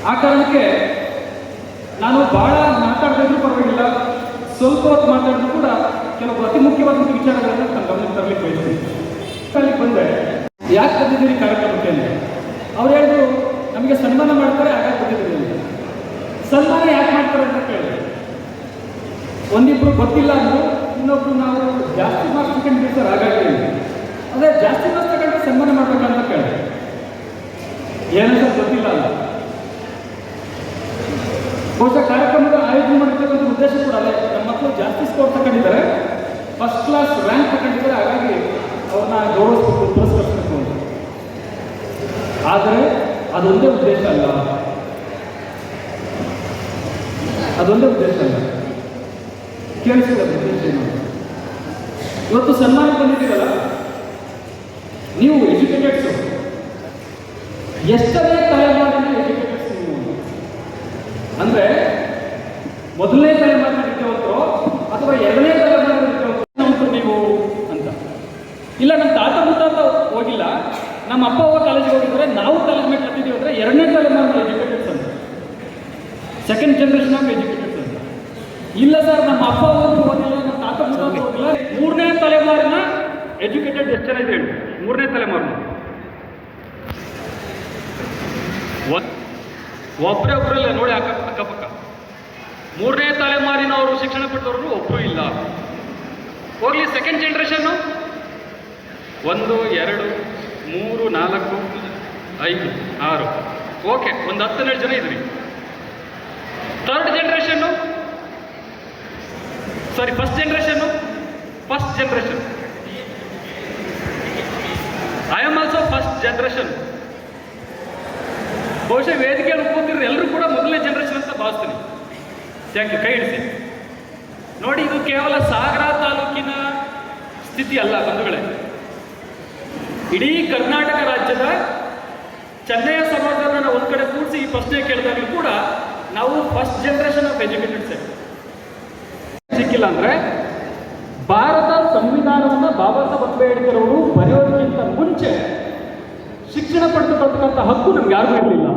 ಆ ಕಾರಣಕ್ಕೆ ನಾನು ಭಾಳ ಮಾತಾಡದಿದ್ರೂ ಪರವಾಗಿಲ್ಲ, ಸ್ವಲ್ಪ ಹೊತ್ತು ಮಾತಾಡಿದ್ರು ಕೂಡ ಕೆಲವು ಅತಿ ಮುಖ್ಯವಾದಂಥ ವಿಚಾರಗಳನ್ನು ನಾನು ಗಮನಕ್ಕೆ ತರಲಿಕ್ಕೆ ಬಯಸ್ತೀನಿ. ಅಲ್ಲಿಗೆ ಬಂದೆ, ಯಾಕೆ ಬಂದಿದ್ದೀರಿ ಕಾರ್ಯಕ್ರಮಕ್ಕೆ ಅಂದರೆ ಅವ್ರು ಹೇಳಿದ್ರು ನಮಗೆ ಸನ್ಮಾನ ಮಾಡ್ತಾರೆ ಹಾಗಾಗಿ ಬಂದಿದ್ದೀರಿ ಅಂತ. ಸನ್ಮಾನ ಯಾಕೆ ಮಾಡ್ತಾರೆ ಅಂತ ಕೇಳಿದೆ. ಒಂದಿಬ್ಬರು ಗೊತ್ತಿಲ್ಲ ಅಂದರು, ಇನ್ನೊಬ್ರು ನಾವು ಜಾಸ್ತಿ ಮಾರ್ಕ್ಸ್ ತಗೊಂಡಿದ್ದೀವಿ ಸರ್ ಹಾಗಾಗಿ. ಅದೇ ಜಾಸ್ತಿ ಮಾರ್ಕ್ಸ್ ತಗೊಂಡ್ರೆ ಸನ್ಮಾನ ಮಾಡ್ಬೇಕಂತ ಕೇಳಿದೆ. ಏನಂತ ಗೊತ್ತಿಲ್ಲ ಅಲ್ಲ. ಬಹುಶಃ ಕಾರ್ಯಕ್ರಮದ ಆಯೋಜನೆ ಮಾಡಿರ್ತಕ್ಕಂಥ ಉದ್ದೇಶ ಕೂಡ ಅದೇ, ನಮ್ಮ ಮಕ್ಕಳು ಜಾಸ್ತಿ ಸ್ಕೋರ್ ತಗೊಂಡಿದ್ದಾರೆ, ಫಸ್ಟ್ ಕ್ಲಾಸ್ ರ್ಯಾಂಕ್ ತಗೊಂಡಿದ್ದಾರೆ, ಹಾಗಾಗಿ ಅವ್ರನ್ನ ಗೌರವಿಸ್ಬೇಕು, ಪುರಸ್ಕರಿಸಬೇಕು ಅಂತ. ಆದರೆ ಅದೊಂದೇ ಉದ್ದೇಶ ಅಲ್ಲ, ಅದೊಂದೇ ಉದ್ದೇಶ ಅಲ್ಲ. ಕೇಳಿಸಿದ ಉದ್ದೇಶ ಏನು? ಇವತ್ತು ಸನ್ಮಾನ ಬಂದಿದ್ದೀರಲ್ಲ ನೀವು, ಎಜುಕೇಟೆಡ್ಸು, ಎಷ್ಟನೇ ತಲೆಮಾರಿನ ಎಜುಕೇಟೆಡ್ಸ್ ನೀವು ಅಂದರೆ ಮೊದಲನೇ ತಲೆಮಾರಿನ ವಿದ್ಯಾವಂತರು ಅಥವಾ ಎರಡನೇ ತಲೆಮಾರಿನ ವಿದ್ಯಾವಂತರು ನೀವು ಅಂತ. ಇಲ್ಲ ನಮ್ಮ ತಾತ ಮುತ್ತಾತ ಹೋಗಿಲ್ಲ, ನಮ್ಮ ಅಪ್ಪ ಅವ್ವ ಕಾಲೇಜಿಗೆ ಹೋಗಿದ್ರೆ ನಾವು ಕಾಲೇಜ್ ಮೇಲೆ ಕತ್ತಿದ್ದೀವಿ ಅಂದರೆ ಎರಡನೇ ತಲೆಮಾರಿನ ಎಜುಕೇಟೆಡ್ಸ್ ಅಂತ, ಸೆಕೆಂಡ್ ಜನರೇಷನ್ ಆಫ್ ಎಜುಕೇಟೆಡ್ಸ್ ಅಂತ. ಇಲ್ಲ ಸರ್ ನಮ್ಮ ಅಪ್ಪ ಅವರು ಓದಿಲ್ಲ, ನಮ್ಮ ತಾತ ಮುತ್ತಾತ ಹೋಗಿಲ್ಲ, ಮೂರನೇ ತಲೆಮಾರಿನ ಎಜುಕೇಟೆಡ್ ಎಷ್ಟು ಜನ ಇದೆ ಹೇಳಿ? ಮೂರನೇ ತಲೆಮಾರಿನ ಒಬ್ಬರೇ ಒಬ್ಬರಲ್ಲ ನೋಡಿ, ಅಕ್ಕಪಕ್ಕ ಮೂರನೇ ತಲೆಮಾರಿನವರು ಶಿಕ್ಷಣ ಪಡೆದವರು ಒಬ್ಬರು ಇಲ್ಲ. ಹೋಗ್ಲಿ ಸೆಕೆಂಡ್ ಜನ್ರೇಷನ್ನು 1 2 3 4 5 6 ಓಕೆ, ಒಂದು 10-12 ಜನ ಇದ್ರಿ. Third generation, sorry first generation I am also first generation. ಬಹುಶಃ ವೇದಿಕೆಯಲ್ಲಿ ಕೂತಿರೋ ಎಲ್ಲರೂ ಕೂಡ ಮೊದಲನೇ ಜನ್ರೇಷನ್ ಅಂತ ಭಾವಿಸ್ತೀನಿ. ಥ್ಯಾಂಕ್ ಯು, ಕೈ ಇಡಿಸಿ. ನೋಡಿ, ಇದು ಕೇವಲ ಸಾಗರ ತಾಲೂಕಿನ ಸ್ಥಿತಿ ಅಲ್ಲ ಬಂಧುಗಳೇ. ಇಡೀ ಕರ್ನಾಟಕ ರಾಜ್ಯದ ಚೆನ್ನೈಯ ಸಮಾಜವನ್ನು ಒಂದು ಕಡೆ ಕೂಡಿಸಿ ಈ ಪ್ರಶ್ನೆ ಕೇಳಿದಾಗಲೂ ಕೂಡ ನಾವು ಫಸ್ಟ್ ಜನರೇಷನ್ ಆಫ್ ಎಜುಕೇಟೆಡ್ ಸಿಕ್ಕಿಲ್ಲ ಅಂದರೆ ಭಾರತ ಸಂವಿಧಾನವನ್ನು ಬಾಬಾ ಸಾಹೇಬ್ ಅಂಬೇಡ್ಕರ್ ಅವರು ಬರೆಯೋದಕ್ಕಿಂತ ಮುಂಚೆ ಶಿಕ್ಷಣ ಪಡೆದುಕೊಳ್ತಕ್ಕಂಥ ಹಕ್ಕು ನಮ್ಗೆ ಯಾರಿಗೂ ಇರಲಿಲ್ಲ.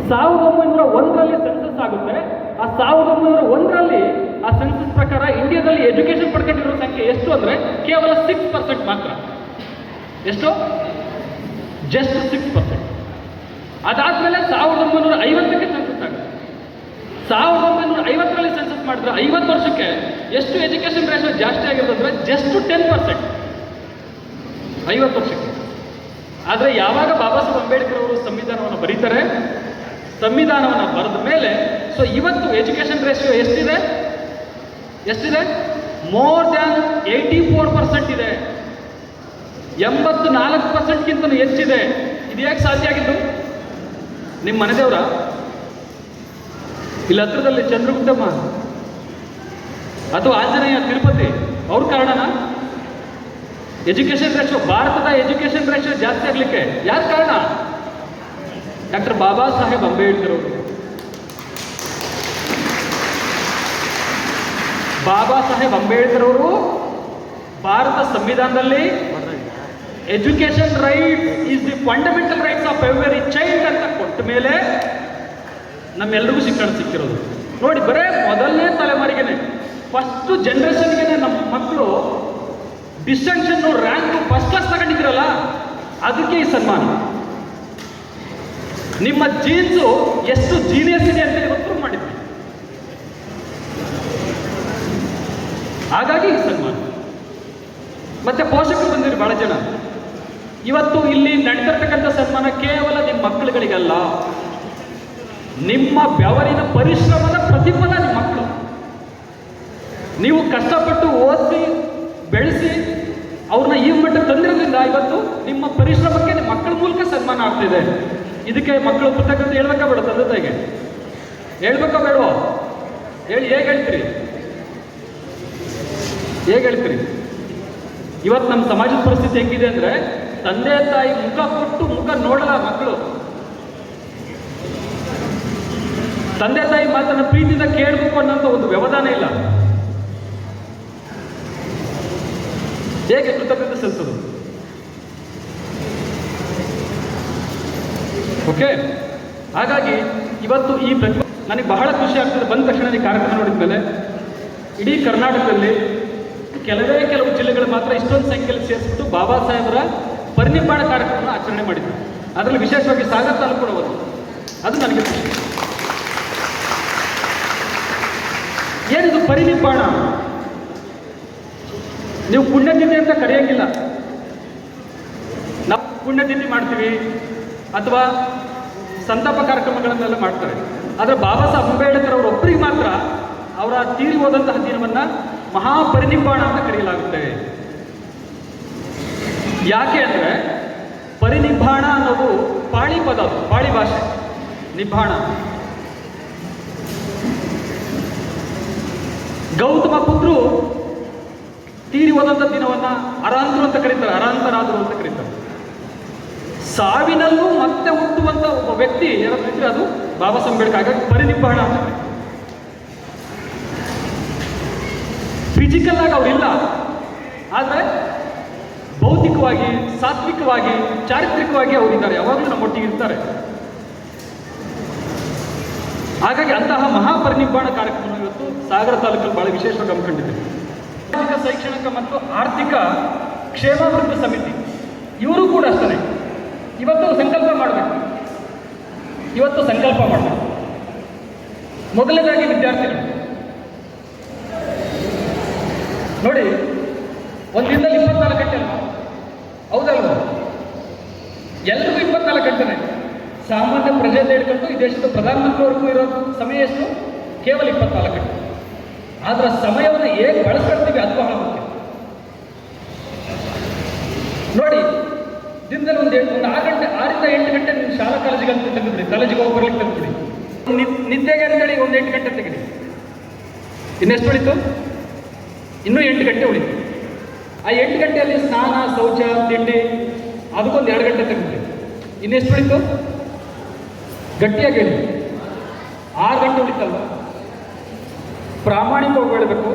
1901ರಲ್ಲಿ ಸೆನ್ಸಸ್ ಆಗುತ್ತೆ. ಆ 1901ರಲ್ಲಿ ಆ ಸೆನ್ಸಸ್ ಪ್ರಕಾರ ಇಂಡಿಯಾದಲ್ಲಿ ಎಜುಕೇಶನ್ ಪಡ್ಕೊಂಡಿರೋ ಸಂಖ್ಯೆ ಎಷ್ಟು ಅಂದರೆ ಕೇವಲ 6% ಮಾತ್ರ. ಎಷ್ಟು? ಜಸ್ಟ್ 6%. ಅದಾದ್ಮೇಲೆ 1950ಕ್ಕೆ ಸೆನ್ಸಸ್ ಆಗುತ್ತೆ. 1950ರಲ್ಲಿ ಸೆನ್ಸಸ್ ಮಾಡಿದ್ರೆ 50 ವರ್ಷಕ್ಕೆ ಎಷ್ಟು ಎಜುಕೇಶನ್ ರೇಷೋ ಜಾಸ್ತಿ ಆಗಿರೋದಂದ್ರೆ ಜಸ್ಟ್ 10%. 50 ವರ್ಷಕ್ಕೆ. ಆದರೆ ಯಾವಾಗ ಬಾಬಾ ಸಾಹೇಬ್ ಅಂಬೇಡ್ಕರ್ ಅವರು ಸಂವಿಧಾನವನ್ನು ಬರೀತಾರೆ, ಸಂವಿಧಾನವನ್ನು ಬರೆದ ಮೇಲೆ ಸೊ ಇವತ್ತು ಎಜುಕೇಶನ್ ರೇಷಿಯೋ ಎಷ್ಟಿದೆ? ಮೋರ್ ದ್ಯಾನ್ 84% ಇದೆ. 84%ಗಿಂತ ಹೆಚ್ಚಿದೆ. ಇದು ಯಾಕೆ ಸಾಧ್ಯ ಆಗಿದ್ದು? ನಿಮ್ಮ ಮನೆದೇವರ ಇಲ್ಲಿ ಹತ್ರದಲ್ಲಿ ಚಂದ್ರಗುಪ್ತಮ್ಮ ಅಥವಾ ಆಂಜನೇಯ ತಿರುಪತಿ ಅವ್ರ ಕಾರಣನ ಎಜುಕೇಶನ್ ರೇಷಿಯೋ, ಭಾರತದ ಎಜುಕೇಶನ್ ರೇಷಿಯೋ ಜಾಸ್ತಿ ಆಗಲಿಕ್ಕೆ ಯಾರು ಕಾರಣ? ಡಾಕ್ಟರ್ ಬಾಬಾ ಸಾಹೇಬ್ ಅಂಬೇಡ್ಕರ್ ಅವರು. ಬಾಬಾ ಸಾಹೇಬ್ ಅಂಬೇಡ್ಕರ್ ಅವರು ಭಾರತ ಸಂವಿಧಾನದಲ್ಲಿ education right is the fundamental rights of every child ಅಂತ ಕೊಟ್ಟ ಮೇಲೆ ನಮ್ಮೆಲ್ಲರಿಗೂ ಶಿಕ್ಷಣ ಸಿಕ್ಕಿರೋದು. ನೋಡಿ, ಬರೇ ಮೊದಲನೇ ತಲೆಮಾರಿಗೆನೆ, ಫಸ್ಟ್ ಜನ್ರೇಷನ್ಗೆ ನಮ್ಮ ಮಕ್ಕಳು ಡಿಸ್ಟಿಂಕ್ಷನ್ ರ್ಯಾಂಕ್ ಫಸ್ಟ್ ಕ್ಲಾಸ್ ತಗೊಂಡಿದ್ದೀರಲ್ಲ, ಅದಕ್ಕೆ ಈ ಸನ್ಮಾನ. ನಿಮ್ಮ ಜೀನ್ಸು ಎಷ್ಟು ಜೀನಿಯಸ್ ಇದೆ ಅಂತ ಇವತ್ತು ಮಾಡಿದ್ವಿ, ಹಾಗಾಗಿ ಈ ಸನ್ಮಾನ. ಮತ್ತೆ ಪೋಷಕರು ಬಂದಿರಿ ಬಹಳ ಜನ. ಇವತ್ತು ಇಲ್ಲಿ ನಡೀತಿರ್ತಕ್ಕಂಥ ಸನ್ಮಾನ ಕೇವಲ ನಿಮ್ಮ ಮಕ್ಕಳುಗಳಿಗಲ್ಲ, ನಿಮ್ಮ ಬೆವರಿನ ಪರಿಶ್ರಮದ ಪ್ರತಿಫಲ ನಿಮ್ಮ ಮಕ್ಕಳು. ನೀವು ಕಷ್ಟಪಟ್ಟು ಓದಿಸಿ ಬೆಳೆಸಿ ಅವ್ರನ್ನ ಈ ಮಟ್ಟಕ್ಕೆ ತಂದಿರೋದ್ರಿಂದ ಇವತ್ತು ನಿಮ್ಮ ಪರಿಶ್ರಮಕ್ಕೆ ನಿಮ್ಮ ಮಕ್ಕಳ ಮೂಲಕ ಸನ್ಮಾನ ಆಗ್ತಿದೆ. ಇದಕ್ಕೆ ಮಕ್ಕಳು ಕೃತಜ್ಞತೆ ಹೇಳ್ಬೇಕಾ ಬೇಡ? ತಂದೆ ತಾಯಿಗೆ ಹೇಳ್ಬೇಕಾ ಬೇಡವೋ? ಹೇಳಿ, ಹೇಗೆ ಹೇಳ್ತೀರಿ? ಇವತ್ತು ನಮ್ಮ ಸಮಾಜದ ಪರಿಸ್ಥಿತಿ ಹೆಂಗಿದೆ ಅಂದರೆ, ತಂದೆ ತಾಯಿ ಮುಖ ಕೊಟ್ಟು ಮುಖ ನೋಡಲ್ಲ ಮಕ್ಕಳು. ತಂದೆ ತಾಯಿ ಮಾತನ್ನ ಪ್ರೀತಿಯಿಂದ ಕೇಳಬೇಕು ಅನ್ನೋಂಥ ಒಂದು ವ್ಯವಧಾನ ಇಲ್ಲ. ಹೇಗೆ ಕೃತಜ್ಞತೆ ಸಲ್ಲಿಸೋದು? ಓಕೆ, ಹಾಗಾಗಿ ಇವತ್ತು ಈ ನನಗೆ ಬಹಳ ಖುಷಿ ಆಗ್ತದೆ. ಬಂದ ತಕ್ಷಣ ಈ ಕಾರ್ಯಕ್ರಮ ನೋಡಿದ ಮೇಲೆ ಇಡೀ ಕರ್ನಾಟಕದಲ್ಲಿ ಕೆಲವು ಜಿಲ್ಲೆಗಳು ಮಾತ್ರ ಇಷ್ಟೊಂದು ಸಂಖ್ಯೆಯಲ್ಲಿ ಸೇರಿಸ್ಬಿಟ್ಟು ಬಾಬಾ ಸಾಹೇಬರ ಪರಿನಿಬ್ಬಾಣ ಕಾರ್ಯಕ್ರಮ ಆಚರಣೆ ಮಾಡಿದ್ರು. ಅದರಲ್ಲಿ ವಿಶೇಷವಾಗಿ ಸಾಗರ ತಾಲೂಕು ಅದು ನನಗೆ ಖುಷಿ. ಏನಿದು ಪರಿನಿಬ್ಬಾಣ? ನೀವು ಪುಣ್ಯತಿಥಿ ಅಂತ ಕರೆಯೋಂಗಿಲ್ಲ. ನಾವು ಪುಣ್ಯತಿಥಿ ಮಾಡ್ತೀವಿ ಅಥವಾ ಸಂತಾಪ ಕಾರ್ಯಕ್ರಮಗಳನ್ನೆಲ್ಲ ಮಾಡ್ತಾರೆ. ಆದರೆ ಬಾಬಾ ಸಾಹೇಬ್ ಅಂಬೇಡ್ಕರ್ ಅವರೊಬ್ಬರಿಗೆ ಮಾತ್ರ ಅವರ ತೀರಿ ಹೋದಂತಹ ದಿನವನ್ನು ಮಹಾಪರಿನಿಬ್ಬಾಣ ಅಂತ ಕರೆಯಲಾಗುತ್ತದೆ. ಯಾಕೆ ಅಂದರೆ ಪರಿನಿಬ್ಬಾಣ ಅನ್ನೋದು ಪಾಳಿ ಪದ, ಪಾಳಿ ಭಾಷೆ. ನಿಬ್ಬಾಣ ಗೌತಮ ಪುತ್ರರು ತೀರಿ ಹೋದಂಥ ದಿನವನ್ನು ಅರಾಂತರು ಅಂತ ಕರೀತಾರೆ, ಅರಾಂತರಾದರು ಅಂತ ಕರೀತಾರೆ. ಸಾವಿನಲ್ಲೂ ಮತ್ತೆ ಹುಟ್ಟುವಂಥ ಒಬ್ಬ ವ್ಯಕ್ತಿ ಯಾರಾದ್ರೂ ಇದ್ರೆ ಅದು ಬಾಬಾ ಸಾಹೇಬ್ ಅಂಬೇಡ್ಕರ್. ಹಾಗಾಗಿ ಪರಿನಿಬ್ಬಾಣ ಅಂತ ಕರೀತಾರೆ. ಫಿಸಿಕಲ್ ಆಗಿ ಅವರಿಲ್ಲ, ಆದರೆ ಭೌತಿಕವಾಗಿ, ಸಾತ್ವಿಕವಾಗಿ, ಚಾರಿತ್ರಿಕವಾಗಿ ಅವರಿದ್ದಾರೆ, ಯಾವಾಗಲೂ ನಮ್ಮೊಟ್ಟಿಗೆ ಇರ್ತಾರೆ. ಹಾಗಾಗಿ ಅಂತಹ ಮಹಾಪರಿನಿಬ್ಬಾಣ ಕಾರ್ಯಕ್ರಮ ಇವತ್ತು ಸಾಗರ ತಾಲೂಕಲ್ಲಿ ಬಹಳ ವಿಶೇಷವಾಗಿ ಹಮ್ಮಿಕೊಂಡಿದೆ. ಸಾಮಾಜಿಕ, ಶೈಕ್ಷಣಿಕ ಮತ್ತು ಆರ್ಥಿಕ ಕ್ಷೇಮಾಭಿವೃದ್ಧಿ ಸಮಿತಿ ಇವರು ಕೂಡ ಅಷ್ಟೇ ಇವತ್ತು ಸಂಕಲ್ಪ ಮಾಡಬೇಕು. ಮೊದಲನೇದಾಗಿ ವಿದ್ಯಾರ್ಥಿಗಳು ನೋಡಿ, ಒಂದು ದಿನದಲ್ಲಿ 24 ಗಂಟೆ ಅಲ್ವಾ? ಹೌದಲ್ವ? ಎಲ್ರಿಗೂ 24 ಗಂಟೆನೆ. ಸಾಮಾನ್ಯ ಪ್ರಜೆಯಿಂದ ಹಿಡ್ಕೊಂಡು ಈ ದೇಶದ ಪ್ರಧಾನಮಂತ್ರಿವರೆಗೂ ಇರೋ ಸಮಯ ಎಷ್ಟು? ಕೇವಲ 24 ಗಂಟೆ. ಆದರೆ ಸಮಯವನ್ನು ಹೇಗೆ ಬಳಸ್ಕೊಳ್ತೀವಿ ಅದು ಬಹಳ ಮುಖ್ಯ. ನೋಡಿ, ದಿನದಲ್ಲಿ ಒಂದು 6 ಗಂಟೆ, 6ರಿಂದ 8 ಗಂಟೆ ನೀವು ಶಾಲಾ ಕಾಲೇಜಿಗೆ ಅಂತ ತೆಗೆದುಬಿಡಿ, ಕಾಲೇಜಿಗೆ ಹೋಗಿ ಬರ್ಲಿಕ್ಕೆ ತೆಗೆದುಬಿಡಿ. ನಿದ್ದೆಗೆ ಅಂತೇಳಿ ಒಂದು 8 ಗಂಟೆ ತೆಗೆದಿ. ಇನ್ನೆಷ್ಟು ಉಳಿತು? ಇನ್ನೂ 8 ಗಂಟೆ ಉಳಿತು. ಆ 8 ಗಂಟೆಯಲ್ಲಿ ಸ್ನಾನ, ಶೌಚ, ತಿಂಡಿ ಅದಕ್ಕೊಂದು 2 ಗಂಟೆ ತೆಗೆದುಬಿಡಿ. ಇನ್ನೆಷ್ಟು ಉಳಿತು? ಗಟ್ಟಿಯಾಗಿ ಹೇಳಿ, 6 ಗಂಟೆ ಉಳಿತಲ್ವ? ಪ್ರಾಮಾಣಿಕವಾಗಿ ಹೇಳಬೇಕು,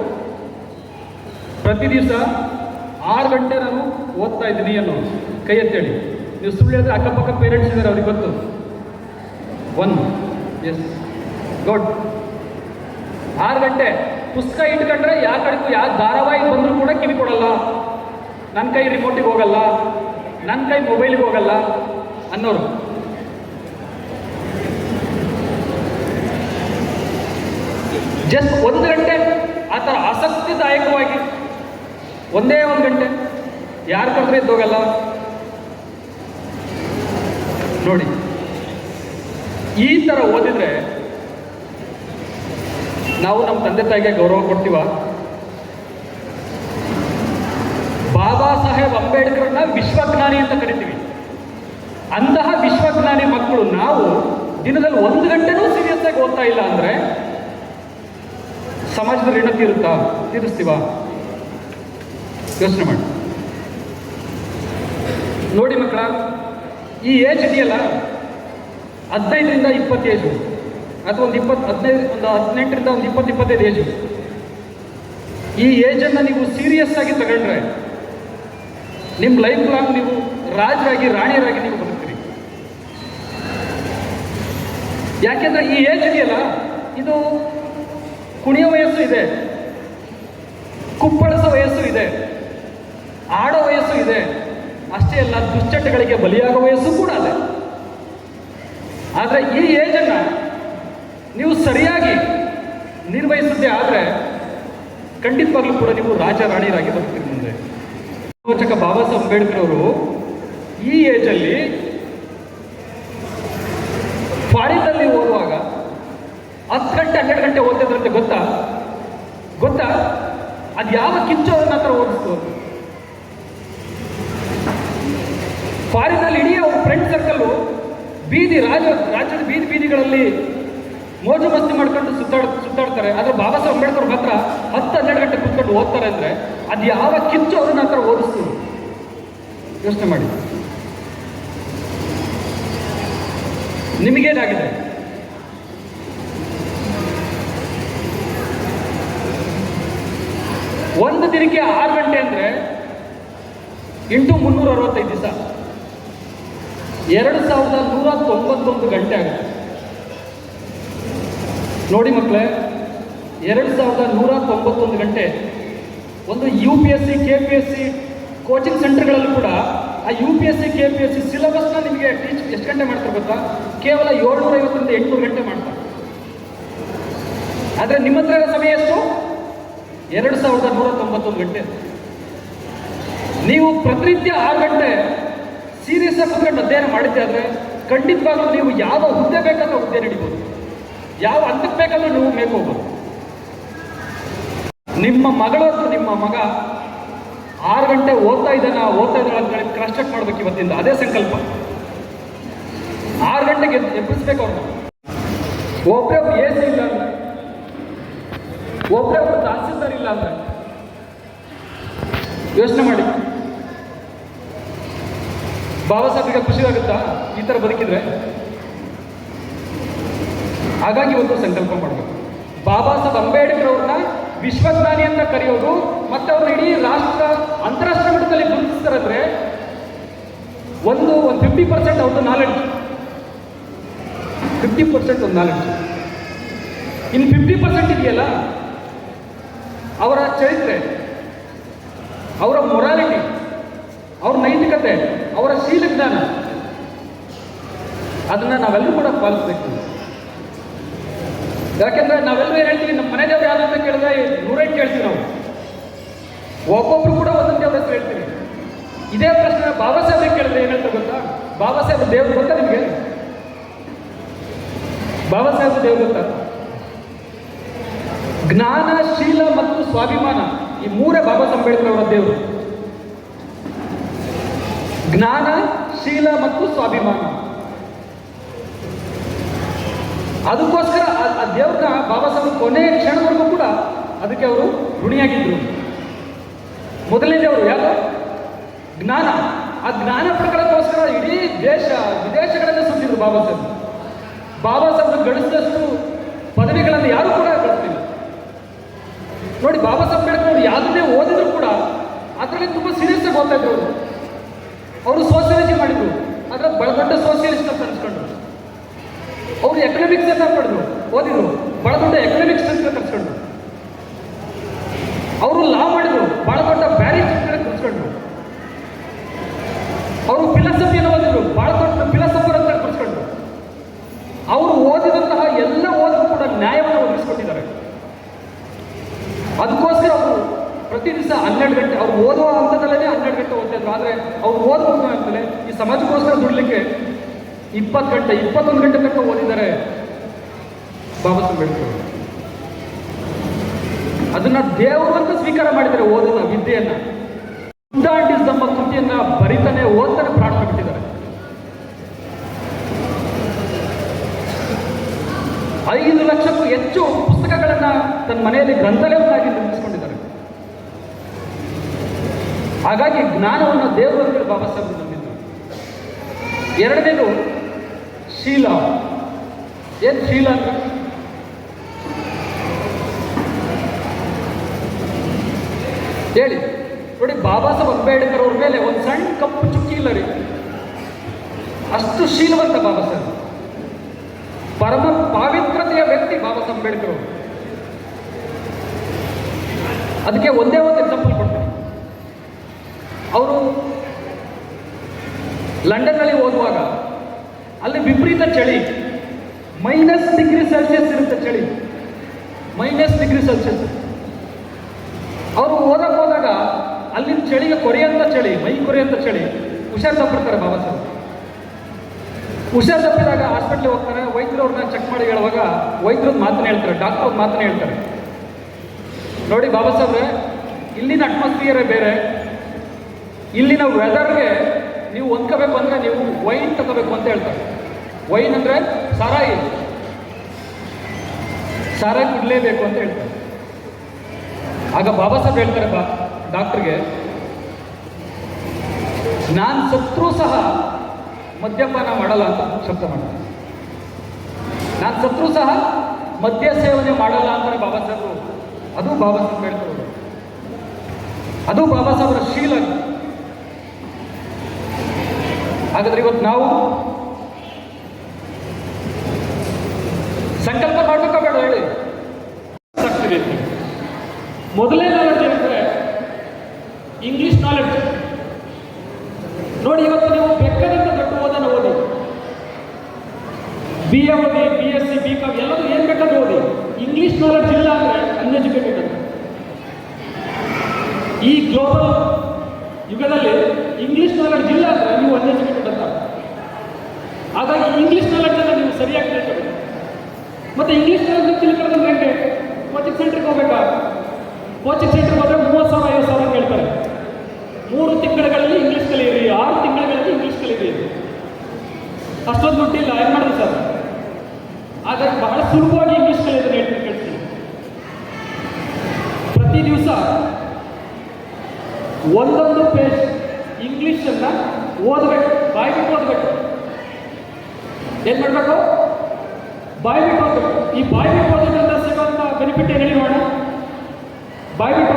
ಪ್ರತಿ ದಿವಸ 6 ಗಂಟೆ ನಾನು ಓದ್ತಾ ಇದ್ದೀನಿ ಅನ್ನೋ ಕೈ ಎತ್ತೇಳಿ. ನೀವು ಸುಳ್ಳು ಹೇಳಿದ್ರೆ ಅಕ್ಕಪಕ್ಕ ಪೇರೆಂಟ್ಸ್ ಇದ್ದಾರೆ, ಅವ್ರಿಗೆ ಗೊತ್ತು. 1 ಎಸ್ ಗುಡ್. 6 ಗಂಟೆ ಪುಸ್ತಕ ಇಟ್ಕೊಂಡ್ರೆ ಯಾವ ಕಡೆಗೂ ಯಾವ ಧಾರಾವಾಹಿ ಬಂದರೂ ಕೂಡ ಕಿವಿ ಕೊಡಲ್ಲ, ನನ್ನ ಕೈ ರಿಮೋಟಿಗೆ ಹೋಗಲ್ಲ, ನನ್ನ ಕೈ ಮೊಬೈಲಿಗೆ ಹೋಗಲ್ಲ ಅನ್ನೋರು. ಜಸ್ಟ್ 1 ಗಂಟೆ ಆ ಥರ ಆಸಕ್ತಿದಾಯಕವಾಗಿ ಒಂದೇ 1 ಗಂಟೆ ಯಾರು ಕರೆದ್ರೆ ಎದ್ದೋಗಲ್ಲ ನೋಡಿ. ಈ ಥರ ಓದಿದ್ರೆ ನಾವು ನಮ್ಮ ತಂದೆ ತಾಯಿಗೆ ಗೌರವ ಕೊಡ್ತೀವ? ಬಾಬಾ ಸಾಹೇಬ್ ಅಂಬೇಡ್ಕರ್ನ ವಿಶ್ವಜ್ಞಾನಿ ಅಂತ ಕರಿತೀವಿ. ಅಂತಹ ವಿಶ್ವಜ್ಞಾನಿ ಮಕ್ಕಳು ನಾವು ದಿನದಲ್ಲಿ 1 ಗಂಟೆನೂ ಸೀರಿಯಸ್ ಆಗಿ ಓದ್ತಾ ಇಲ್ಲ ಅಂದರೆ ಸಮಾಜದ ಋಣ ತೀರಿಸ್ತೀವ? ಯೋಚನೆ ಮಾಡಿ ನೋಡಿ ಮಕ್ಕಳ. ಈ ಏಜ್ ಇದೆಯಲ್ಲ, 15ರಿಂದ 20 ಏಜು, ಅಥವಾ ಒಂದು 18ರಿಂದ ಒಂದು 20-25 ಏಜು. ಈ ಏಜನ್ನು ನೀವು ಸೀರಿಯಸ್ ಆಗಿ ತಗೊಂಡ್ರೆ ನಿಮ್ಮ ಲೈಫ್ ಲಾಂಗ್ ನೀವು ರಾಜರಾಗಿ, ರಾಣಿಯರಾಗಿ ನೀವು ಬದುಕ್ತೀರಿ. ಯಾಕೆಂದ್ರೆ ಈ ಏಜ್ ಇದೆಯಲ್ಲ, ಇದು ಕುಣಿಯೋ ವಯಸ್ಸು ಇದೆ, ಕುಪ್ಪಳಿಸೋ ವಯಸ್ಸು ಇದೆ, ಆಡೋ ವಯಸ್ಸು ಇದೆ. ಅಷ್ಟೇ ಅಲ್ಲ, ದುಶ್ಚಟಗಳಿಗೆ ಬಲಿಯಾಗೋ ವಯಸ್ಸು ಕೂಡ ಅದೇ. ಆದರೆ ಈ ಏಜನ್ನು ನೀವು ಸರಿಯಾಗಿ ನಿರ್ವಹಿಸದೆ ಆದರೆ ಖಂಡಿತವಾಗ್ಲೂ ಕೂಡ ನೀವು ರಾಜ ರಾಣಿಯರಾಗಿ ಬದುಕ್ತೀರಿ ಮುಂದೆ. ಆಲೋಚಕ ಬಾಬಾ ಸಾಹೇಬ್ ಅಂಬೇಡ್ಕರ್ ಅವರು ಈ ಏಜಲ್ಲಿ ಫಾರಿನಲ್ಲಿ ಓದುವಾಗ 10 ಗಂಟೆ 12 ಗಂಟೆ ಓದ್ತಿದ್ರಂತೆ. ಗೊತ್ತಾ? ಅದು ಯಾವ ಕಿಚ್ಚೋರನ್ನ ಹತ್ರ ಓದಿಸ್ತು? ಫಾರಿನಲ್ಲಿ ಇಡೀ ಅವ್ರ ಫ್ರೆಂಡ್ ಸರ್ಕಲ್ಲು ರಾಜ್ಯದ ಬೀದಿಗಳಲ್ಲಿ ಮೋಜು ಮಸ್ತಿ ಮಾಡ್ಕೊಂಡು ಸುತ್ತಾಡ್ತಾರೆ. ಆದರೆ ಬಾಬಾ ಸಾಹೇಬ್ ಅಂಬೇಡ್ಕರ್ ಮಾತ್ರ 10-12 ಗಂಟೆ ಕೂತ್ಕೊಂಡು ಓದ್ತಾರೆ ಅಂದರೆ ಅದು ಯಾವ ಕಿಚ್ಚು ಅವ್ರನ್ನ ಹತ್ರ ಓದಿಸ್ತು? ಯೋಚನೆ ಮಾಡಿ. ನಿಮಗೇನಾಗಿದೆ? ಒಂದು ದಿನಕ್ಕೆ 6 ಗಂಟೆ ಅಂದರೆ ಇಂಟು 365 ದಿವಸ 2191 ಗಂಟೆ ಆಗುತ್ತೆ. ನೋಡಿ ಮಕ್ಕಳೇ, 2191 ಗಂಟೆ. ಒಂದು UPSC KPSC ಕೋಚಿಂಗ್ ಸೆಂಟರ್ಗಳಲ್ಲೂ ಕೂಡ ಆ UPSC KPSC ಸಿಲೆಬಸ್ನ ನಿಮಗೆ ಟೀಚ್ ಎಷ್ಟು ಗಂಟೆ ಮಾಡ್ತಾರೆ ಗೊತ್ತಾ? ಕೇವಲ 750ರಿಂದ 800 ಗಂಟೆ ಮಾಡ್ತಾರೆ. ಆದರೆ ನಿಮ್ಮ ಹತ್ರ ಇರೋ ಸಮಯ ಎಷ್ಟು? 2191 ಗಂಟೆ. ನೀವು ಪ್ರತಿನಿತ್ಯ 6 ಗಂಟೆ ಸೀರಿಯಸ್ ಆಗಿ ಕೂತ್ಕೊಂಡು ಅಧ್ಯಯನ ಮಾಡಿದ್ದೆ ಆದರೆ ಖಂಡಿತವಾಗ್ಲೂ ನೀವು ಯಾವ ಹುದ್ದೆ ಬೇಕಾದ್ರೂ ಹುದ್ದೆ ನಡೀಬೋದು, ಯಾವ ಹಂತಕ್ಕೆ ಬೇಕಾದ್ರೂ ನೀವು ಮೇಕ್ ಹೋಗ್ಬೋದು. ನಿಮ್ಮ ಮಗಳು ಅಥವಾ ನಿಮ್ಮ ಮಗ 6 ಗಂಟೆ ಓದ್ತಾ ಇದ್ದಾಳೆ ಅಂತ ಹೇಳಿ ಕ್ರಾಸ್ ಚೆಕ್ ಮಾಡ್ಬೇಕು ಇವತ್ತಿಂದ. ಅದೇ ಸಂಕಲ್ಪ. 6 ಗಂಟೆಗೆ ಎಬ್ಬಿಸ್ಬೇಕು ಅವ್ರನ್ನ. ಒಬ್ಬರೇ AC ಇಲ್ಲ ಅಂದ್ರೆ, ಒಬ್ಬರೇ ತಹಸೀಲ್ದಾರ್ ಇಲ್ಲ ಅಂದ್ರೆ ಯೋಚನೆ ಮಾಡಿ. ಬಾಬಾ ಸಾಹೇಬ್ರಿಗೆ ಖುಷಿ ಆಗುತ್ತಾ ಈ ಥರ ಬದುಕಿದ್ರೆ? ಹಾಗಾಗಿ ಒಂದು ಸಂಕಲ್ಪ ಮಾಡಬೇಕು. ಬಾಬಾ ಸಾಹೇಬ್ ಅಂಬೇಡ್ಕರ್ ಅವ್ರನ್ನ ವಿಶ್ವಜ್ಞಾನಿ ಅಂತ ಕರೆಯೋದು ಮತ್ತೆ ಅವ್ರನ್ನ ಇಡೀ ರಾಷ್ಟ್ರ ಅಂತಾರಾಷ್ಟ್ರೀಯ ಮಟ್ಟದಲ್ಲಿ ಗುರುತಿಸ್ತಾರಂದ್ರೆ ಒಂದು 50% ಅವ್ರದ್ದು ನಾಲೆಡ್ಜ್, 50% ಒಂದು ನಾಲೆಡ್ಜ್. ಇನ್ನು 50% ಇದೆಯಲ್ಲ ಅವರ ಚರಿತ್ರೆ, ಅವರ ಮೊರಾಲಿಟಿ, ಅವ್ರ ನೈತಿಕತೆ, ಅವರ ಶೀಲ ಜ್ಞಾನ, ಅದನ್ನ ನಾವೆಲ್ಲರೂ ಕೂಡ ಪಾಲಿಸಬೇಕು. ಯಾಕೆಂದ್ರೆ ನಾವೆಲ್ಲರೂ ಏನು ಹೇಳ್ತೀವಿ, ನಮ್ಮ ಮನೆ ದೇವರು ಯಾರು ಅಂತ ಕೇಳಿದ್ರೆ 108 ಕೇಳ್ತೀವಿ ನಾವು. ಒಬ್ಬೊಬ್ರು ಕೂಡ ಒಂದೊಂದು ದೇವ್ರ ಹೆಸರು ಹೇಳ್ತೀವಿ. ಇದೇ ಪ್ರಶ್ನೆ ಬಾಬಾ ಸಾಹೇಬ್ರಿಗೆ ಕೇಳಿದ್ರೆ ಏನು ಹೇಳ್ತಾರೆ ಗೊತ್ತಾ? ಬಾಬಾ ಸಾಹೇಬ್ ದೇವ್ರು ಗೊತ್ತಾ ನಿಮಗೆ? ಬಾಬಾ ಸಾಹೇಬ್ ದೇವ್ರು ಗೊತ್ತಾ? ಜ್ಞಾನ, ಶೀಲ ಮತ್ತು ಸ್ವಾಭಿಮಾನ, ಈ ಮೂರೇ ಬಾಬಾ ಸಾಹೇಬ್ ಅಂಬೇಡ್ಕರ್ ಅವರ ದೇವರು. ಜ್ಞಾನ, ಶೀಲ ಮತ್ತು ಸ್ವಾಭಿಮಾನ. ಅದಕ್ಕೋಸ್ಕರ ಆ ದೇವ್ರನ್ನ ಬಾಬಾ ಸಾಹೇಬ್ ಕೊನೆಯ ಕ್ಷಣವರೆಗೂ ಕೂಡ ಅದಕ್ಕೆ ಅವರು ಋಣಿಯಾಗಿದ್ರು. ಮೊದಲನೇ ದೇವರು ಯಾರು? ಜ್ಞಾನ. ಆ ಜ್ಞಾನ ಪ್ರಕಾರಕ್ಕೋಸ್ಕರ ಇಡೀ ದೇಶ ವಿದೇಶಗಳನ್ನೇ ಸುತ್ತಿದ್ರು ಬಾಬಾ ಸಾಹೇಬ್. ಬಾಬಾ ಸಾಹೇಬ್ ಗಳಿಸಿದಷ್ಟು ಪದವಿಗಳನ್ನು ಯಾರು ಕೂಡ ಗಳಿಸ್ತಿಲ್ಲ. ನೋಡಿ, ಬಾಬಾ ಸಾಹೇಬ್ ಅಂಬೇಡ್ಕರ್ ಅವರು ಯಾವುದನ್ನೇ ಓದಿದ್ರು ಕೂಡ ಅದರಲ್ಲಿ ತುಂಬ ಸೀರಿಯಸ್ ಆಗಿ ಓದ್ತಾ ಇದ್ರು. ಅವರು ಸೋಷಿಯಾಲಜಿ ಮಾಡಿದ್ರು, ಅದರ ಬಹಳ ದೊಡ್ಡ ಸೋಷಿಯಲಿಸ್ಟ್ ಅಂತ ಅನ್ಸ್ಕೊಂಡ್ರು. ಅವರು ಎಕನಾಮಿಕ್ಸ್ ಎಲ್ಲ ಪಡೆದ್ರು, ಓದಿದ್ರು, ಬಹಳ ದೊಡ್ಡ ಎಕನಾಮಿಕ್ಸ್ ಅಂತ ಕನ್ಸ್ಕೊಂಡ್ರು. ಅವರು ಲಾ ಮಾಡಿದ್ರು, ಬಹಳ ದೊಡ್ಡ ಬ್ಯಾರಿಸ್ಟರ್ ಕನ್ಸ್ಕೊಂಡ್ರು. ಅವರು ಫಿಲಾಸಫಿಯನ್ನು ಓದಿದ್ರು, ಬಹಳ ದೊಡ್ಡ ಫಿಲಾಸಫರ್ ಅಂತ ಕನ್ಸ್ಕೊಂಡ್ರು. ಅವರು ಓದಿದಂತಹ ಎಲ್ಲ ಓದಿದ್ರು ಕೂಡ ನ್ಯಾಯವನ್ನು ಒದಗಿಸ್ಕೊಟ್ಟಿದ್ದಾರೆ. ಅದಕ್ಕೋಸ್ಕರ ಅವರು ಪ್ರತಿ ದಿವಸ 12 ಗಂಟೆ, ಅವ್ರು ಓದುವ ಹಂತದಲ್ಲೇ 12 ಗಂಟೆ ಓದ್ತಾ ಇದ್ರು. ಆದರೆ ಅವ್ರು ಓದ್ಬೋದು ಅಂತಲೇ ಈ ಸಮಾಜಕ್ಕೋಸ್ಕರ ದುಡ್ಲಿಕ್ಕೆ 20 ಗಂಟೆ 21 ಗಂಟೆ ತನಕ ಓದಿದ್ದಾರೆ ಬಾಬಾ ಸಾಹೇಬ್ ಅಂಬೇಡ್ಕರ್. ಅದನ್ನ ದೇವರು ಅಂತ ಸ್ವೀಕಾರ ಮಾಡಿದ್ದಾರೆ. ಓದನ್ನ, ವಿದ್ಯೆಯನ್ನ, ಎಂಬ ಕೃತಿಯನ್ನ ಬರಿತಾನೆ ಓದ್ತಾನೆ ಪ್ರಾಣ ಬಿಟ್ಟಿದ್ದಾರೆ. 5 ಲಕ್ಷಕ್ಕೂ ಹೆಚ್ಚು ಪುಸ್ತಕಗಳನ್ನ ತನ್ನ ಮನೆಯಲ್ಲಿ ಗ್ರಂಥಾಲಯವನ್ನಾಗಿ ನಿರ್ಮಿಸಿಕೊಂಡಿದ್ದಾರೆ. ಹಾಗಾಗಿ ಜ್ಞಾನವನ್ನು ದೇವರು ಅಂತೇಳಿ ಬಾಬಾ ಸಾಹೇಬ್ ನಂಬಿದ್ರು. ಎರಡನೇದು ಶೀಲ. ಏನ್ ಶೀಲ ಅಂದ್ರೆ? ಹೇಳಿ ನೋಡಿ, ಬಾಬಾ ಸಾಹೇಬ್ ಅಂಬೇಡ್ಕರ್ ಅವ್ರ ಮೇಲೆ ಒಂದು ಸಣ್ಣ ಕಪ್ಪು ಚುಕ್ಕಿ ಇಲ್ಲ ರೀ. ಅಷ್ಟು ಶೀಲವಂತ ಬಾಬಾ ಸಾಹೇಬ್, ಪರಮ ಪಾವಿತ್ರತೆಯ ವ್ಯಕ್ತಿ ಬಾಬಾ ಸಾಹೇಬ್ ಅಂಬೇಡ್ಕರ್ ಅವರು. ಅದಕ್ಕೆ ಒಂದೇ ಒಂದು ಎಕ್ಸಾಂಪಲ್ ಕೊಡ್ತೀನಿ. ಅವರು ಲಂಡನ್ನಲ್ಲಿ ಓದುವಾಗ ಅಲ್ಲಿ ವಿಪರೀತ ಚಳಿ, -°C ಇರುತ್ತೆ ಚಳಿ, -°C. ಅವರು ಓದಕ್ಕೆ ಹೋದಾಗ ಅಲ್ಲಿನ ಚಳಿಗೆ ಕೊರೆಯಂತ ಚಳಿ, ಮೈ ಕೊರೆಯಂತ ಚಳಿ, ಹುಷಾರು ತಪ್ಪಿರ್ತಾರೆ ಬಾಬಾ ಸಾಹೇಬ್. ಹುಷಾರು ತಪ್ಪಿದಾಗ ಹಾಸ್ಪಿಟ್ಲಿಗೆ ಹೋಗ್ತಾರೆ. ವೈದ್ಯರು ಅವ್ರನ್ನ ಚೆಕ್ ಮಾಡಿ ಹೇಳುವಾಗ ವೈದ್ಯರದ್ದು ಮಾತನ್ನ ಹೇಳ್ತಾರೆ, ಡಾಕ್ಟರ್ ಅವ್ರ ಮಾತನ್ನ ಹೇಳ್ತಾರೆ. ನೋಡಿ ಬಾಬಾ ಸಾಹೇಬ್ರೆ, ಇಲ್ಲಿನ ಅಟ್ಮಾಸ್ಫಿಯರೇ ಬೇರೆ, ಇಲ್ಲಿನ ವೆದರ್ಗೆ ನೀವು ಹೊಂದ್ಕೋಬೇಕು ಅಂದರೆ ನೀವು ವೈನ್ ತಗೋಬೇಕು ಅಂತ ಹೇಳ್ತಾರೆ. ವೈನ್ ಅಂದರೆ ಸಾರಾಯಿ ಕುಡಲೇಬೇಕು ಅಂತ ಹೇಳ್ತಾರೆ. ಆಗ ಬಾಬಾ ಸಾಹೇಬ್ ಹೇಳ್ತಾರೆ ಡಾಕ್ಟರ್ಗೆ, ನಾನು ಸತ್ರೂ ಸಹ ಮದ್ಯಪಾನ ಮಾಡಲ್ಲ ಅಂತ ಶಬ್ದ ಮಾಡ್ತಾರೆ. ನಾನು ಸತ್ರೂ ಸಹ ಮದ್ಯ ಸೇವನೆ ಮಾಡಲ್ಲ ಅಂತಾರೆ ಬಾಬಾ ಸಾಹೇಬರು. ಅದು ಬಾಬಾ ಸಾಹೇಬ್ ಹೇಳ್ತಾರೆ, ಅದು ಬಾಬಾ ಸಾಹೇಬರ ಶೀಲ. ಹಾಗಾದ್ರೆ ಇವತ್ತು ನಾವು ಸಂಕಲ್ಪ ಮಾಡ್ಬೇಕಾ ಬೇಡ ಹೇಳಿ? ಆಗ್ತಿದೆ. ಮೊದಲನೇ ನಾಲೆಡ್ಜ್ ಅಂದರೆ ಇಂಗ್ಲಿಷ್ ನಾಲೆಡ್ಜ್. ನೋಡಿ, ಇವತ್ತು ನೀವು ಬೇಕಾದಂಥ ದೊಡ್ಡ ಓದನ್ನು ಓದಿ, BA ಓದಿ, BSc, BCom ಎಲ್ಲರೂ ಏನು ಬೇಕಾದ್ರೂ ಓದಿ, ಇಂಗ್ಲಿಷ್ ನಾಲೆಡ್ಜ್ ಇಲ್ಲ ಅಂದರೆ ಅನ್ಎಜುಕೇಟೆಡ್ ಅಂತ. ಈ ಗ್ಲೋಬಲ್ ಯುಗದಲ್ಲಿ ಇಂಗ್ಲಿಷ್ ನಾಲೆಡ್ಜ್ ಇಲ್ಲ ಅಂದರೆ ನೀವು ಅನ್ಎಜುಕೇಟೆಡ್ ಅಂತ. ಹಾಗಾಗಿ ಇಂಗ್ಲಿಷ್ ನಾಲೆಡ್ಜನ್ನು ನೀವು ಸರಿಯಾಗಿ ತಿಳ್ಕೊಬೇಕು. ಮತ್ತು ಇಂಗ್ಲಿಷ್ ನಾಲೆಡ್ಜ್ ತಿಳ್ಕೊಳ್ಳೋದಂದ್ರೆ ಹೆಂಗೆ? ಕೋಚಿಂಗ್ ಸೆಂಟ್ರಿಗೆ ಹೋಗ್ಬೇಕಾ? ಕೋಚಿಂಗ್ ಸೆಂಟ್ರಿಗೆ ಹೋದರೆ 30,000 50,000 ಕೇಳ್ತಾರೆ. 3 ತಿಂಗಳುಗಳಲ್ಲಿ ಇಂಗ್ಲೀಷ್ ಕಲಿಯಿರಿ, 6 ತಿಂಗಳುಗಳಲ್ಲಿ ಇಂಗ್ಲೀಷ್ ಕಲಿಯಿರಿ. ಅಷ್ಟೊಂದು ದುಡ್ಡಿಲ್ಲ, ಏನು ಮಾಡೋದು ಸರ್? ಹಾಗಾಗಿ ಬಹಳ ಸುಲಭವಾಗಿ ಇಂಗ್ಲೀಷ್ ಕಲಿಯೋದನ್ನು ಹೇಳ್ತೀನಿ, ಕೇಳ್ತೀನಿ. ಪ್ರತಿ ದಿವಸ ಒಂದೊಂದು ಪೇಜ್ ಇಂಗ್ಲೀಷನ್ನು ಓದಬೇಕು, ಬಾಯ್ಬಿಟ್ಟು ಓದಬೇಕು. ಏನು ಮಾಡಬೇಕು? ಬಾಯ್ಬಿಟ್ಟು ಓದಬೇಕು. ಈ ಬಾಯ್ಬಿಟ್ಟು ಓದೋದ್ರಿಂದ ಸಿಗುವಂಥ ಬೆನಿಫಿಟ್ ಏನು ಹೇಳಿ ನೋಡೋಣ? ಬಾಯ್ಬಿಟ್ಟು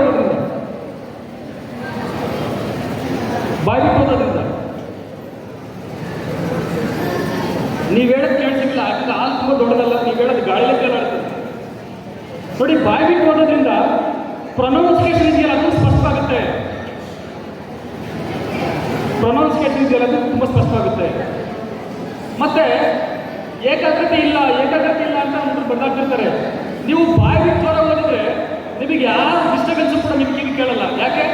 ಓದೋದ್ರಿಂದ ನೀವು ಹೇಳೋದು ಕೇಳ್ತಿಲ್ಲ, ಯಾಕಂದ್ರೆ ಹಾಲು ತುಂಬ ದೊಡ್ಡದಲ್ಲ, ನೀವು ಹೇಳೋದು ಗಾಳಿಯಲ್ಲಿ ಕೇಳಾಡ್ತದೆ. ನೋಡಿ, ಬಾಯ್ಬಿಟ್ಟು ಓದೋದ್ರಿಂದ ಪ್ರೊನೌನ್ಸಿಯೇಷನ್ ಇದೆಯಲ್ಲ ಅದು ಸ್ಪಷ್ಟವಾಗುತ್ತೆ. ಪ್ರೊನೌನ್ಸಿಯೇಷನ್ ಇದೆಯಲ್ಲ ಅದು ತುಂಬ ಸ್ಪಷ್ಟವಾಗುತ್ತೆ. ಮತ್ತೆ ಏಕಾಗ್ರತೆ ಇಲ್ಲ ಅಂತ ಒಂದು ಬಂದಾಗ್ತಿರ್ತಾರೆ. ನೀವು ಬಾಯ್ಬಿಟ್ಟು ಜ್ವರ ಓದಿದ್ರೆ ನಿಮಗೆ ಯಾವ ಡಿಸ್ಟರ್ಬೆನ್ಸು ಕೂಡ ನಿಮಗೆ ಕೇಳಲ್ಲ. ಯಾಕೆ?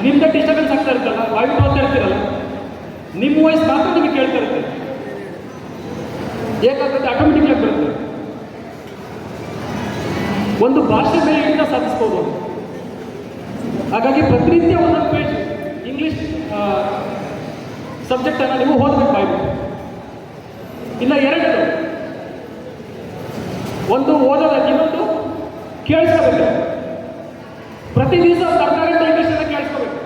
ನಿಮ್ದು ಡಿಸ್ಟರ್ಬೆನ್ಸ್ ಆಗ್ತಾ ಇರ್ತಲ್ಲ, ಬಾಯ್ಬಿಟ್ಟು ಓದ್ತಾ ಇರ್ತೀರಲ್ಲ, ನಿಮ್ಮ ವಾಯ್ಸ್ ಮಾತ್ರ ನಿಮಗೆ ಕೇಳ್ತಾ ಇರುತ್ತೆ. ಏಕಾಗ್ರತೆ ಆಟೋಮೆಟಿಕ್ ಆಗಿ ಬರುತ್ತೆ. ಒಂದು ಭಾಷೆ ಬೆಲೆಯಿಂದ ಸಾಧಿಸ್ಬೋದು. ಹಾಗಾಗಿ ಪ್ರತಿನಿತ್ಯ ಒಂದೊಂದು ಪೇಜ್ ಇಂಗ್ಲೀಷ್ ಸಬ್ಜೆಕ್ಟನ್ನು ನೀವು ಓದಬೇಕು ಬಾಯ್ಬಿಟ್ಟು. ಇನ್ನು ಎರಡದು, ಒಂದು ಓದೋದಾಗಿ, ಇನ್ನೊಂದು ಕೇಳಿಸ್ಕೋಬೇಕು. ಪ್ರತಿ ದಿವಸ ಒಂದು ಅರ್ಧ ಗಂಟೆ ಇಂಗ್ಲೀಷನ್ನು ಕೇಳಿಸ್ಕೋಬೇಕು.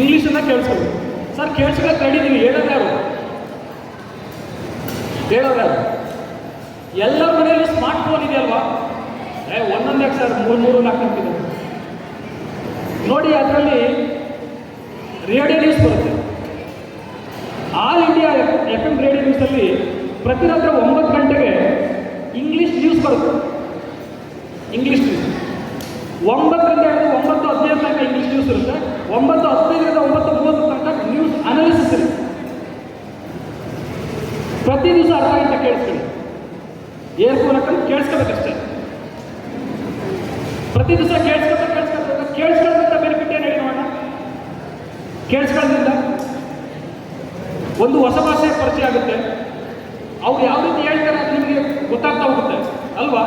ಇಂಗ್ಲೀಷನ್ನು ಕೇಳಿಸ್ಕೋಬೇಕು. ಸರ್ ಕೇಳಿಸ್ಕೊಳ್ಳೋಕೆ ರೆಡಿ, ನೀವು ಹೇಳೋದ್ಯಾರು? ಎಲ್ಲರ ಮನೆಯಲ್ಲೂ ಸ್ಮಾರ್ಟ್ ಫೋನ್ ಇದೆ ಅಲ್ವಾ? ಒಂದೊಂದು ಯಾಕೆ ಸರ್ 3-4 ಇದೆ ನೋಡಿ. ಅದರಲ್ಲಿ ರೇಡಿಯೋ ನ್ಯೂಸ್ ಬರುತ್ತೆ. ಆಲ್ ಇಂಡಿಯಾ FM ರೇಡಿಯೋ ನ್ಯೂಸಲ್ಲಿ ಪ್ರತಿ ರಾತ್ರಿ 9 ಗಂಟೆಗೆ ಇಂಗ್ಲೀಷ್ ನ್ಯೂಸ್ ಬರುತ್ತೆ. ಇಂಗ್ಲೀಷ್ ನ್ಯೂಸ್ 9ರಿಂದ 9:15 ತನಕ ಇಂಗ್ಲೀಷ್ ನ್ಯೂಸ್ ಇರುತ್ತೆ. 9:15ರಿಂದ 9:30 ತನಕ ನ್ಯೂಸ್ ಅನಾಲಿಸಿಸ್ ಇರುತ್ತೆ. ಪ್ರತಿ ದಿವಸ ಅರ್ಧ ಗಂಟೆ ಕೇಳಿಸ್ಕೊಳ್ಳಿ. ಏರ್ಫೋನ್ ಹಾಕೊಂಡು ಕೇಳಿಸ್ಕೋಬೇಕಷ್ಟೇ. ಪ್ರತಿ ದಿವಸ ಕೇಳಿಸ್ಕೊಳ್ಳೋದ್ರಿಂದ ಬೆನಿಫಿಟ್ ಏನು ಹೇಳಿ ನೋಡೋಣ? ಕೇಳಿಸ್ಕೊಳ್ಳೋದ್ರಿಂದ ಒಂದು ಹೊಸ ಭಾಷೆ ಪರಿಚಯ ಆಗುತ್ತೆ. ಅವ್ರು ಯಾವ ರೀತಿ ಹೇಳ್ತಾರೆ ಅದು ನಿಮಗೆ ಗೊತ್ತಾಗ್ತಾ ಹೋಗುತ್ತೆ ಅಲ್ವಾ?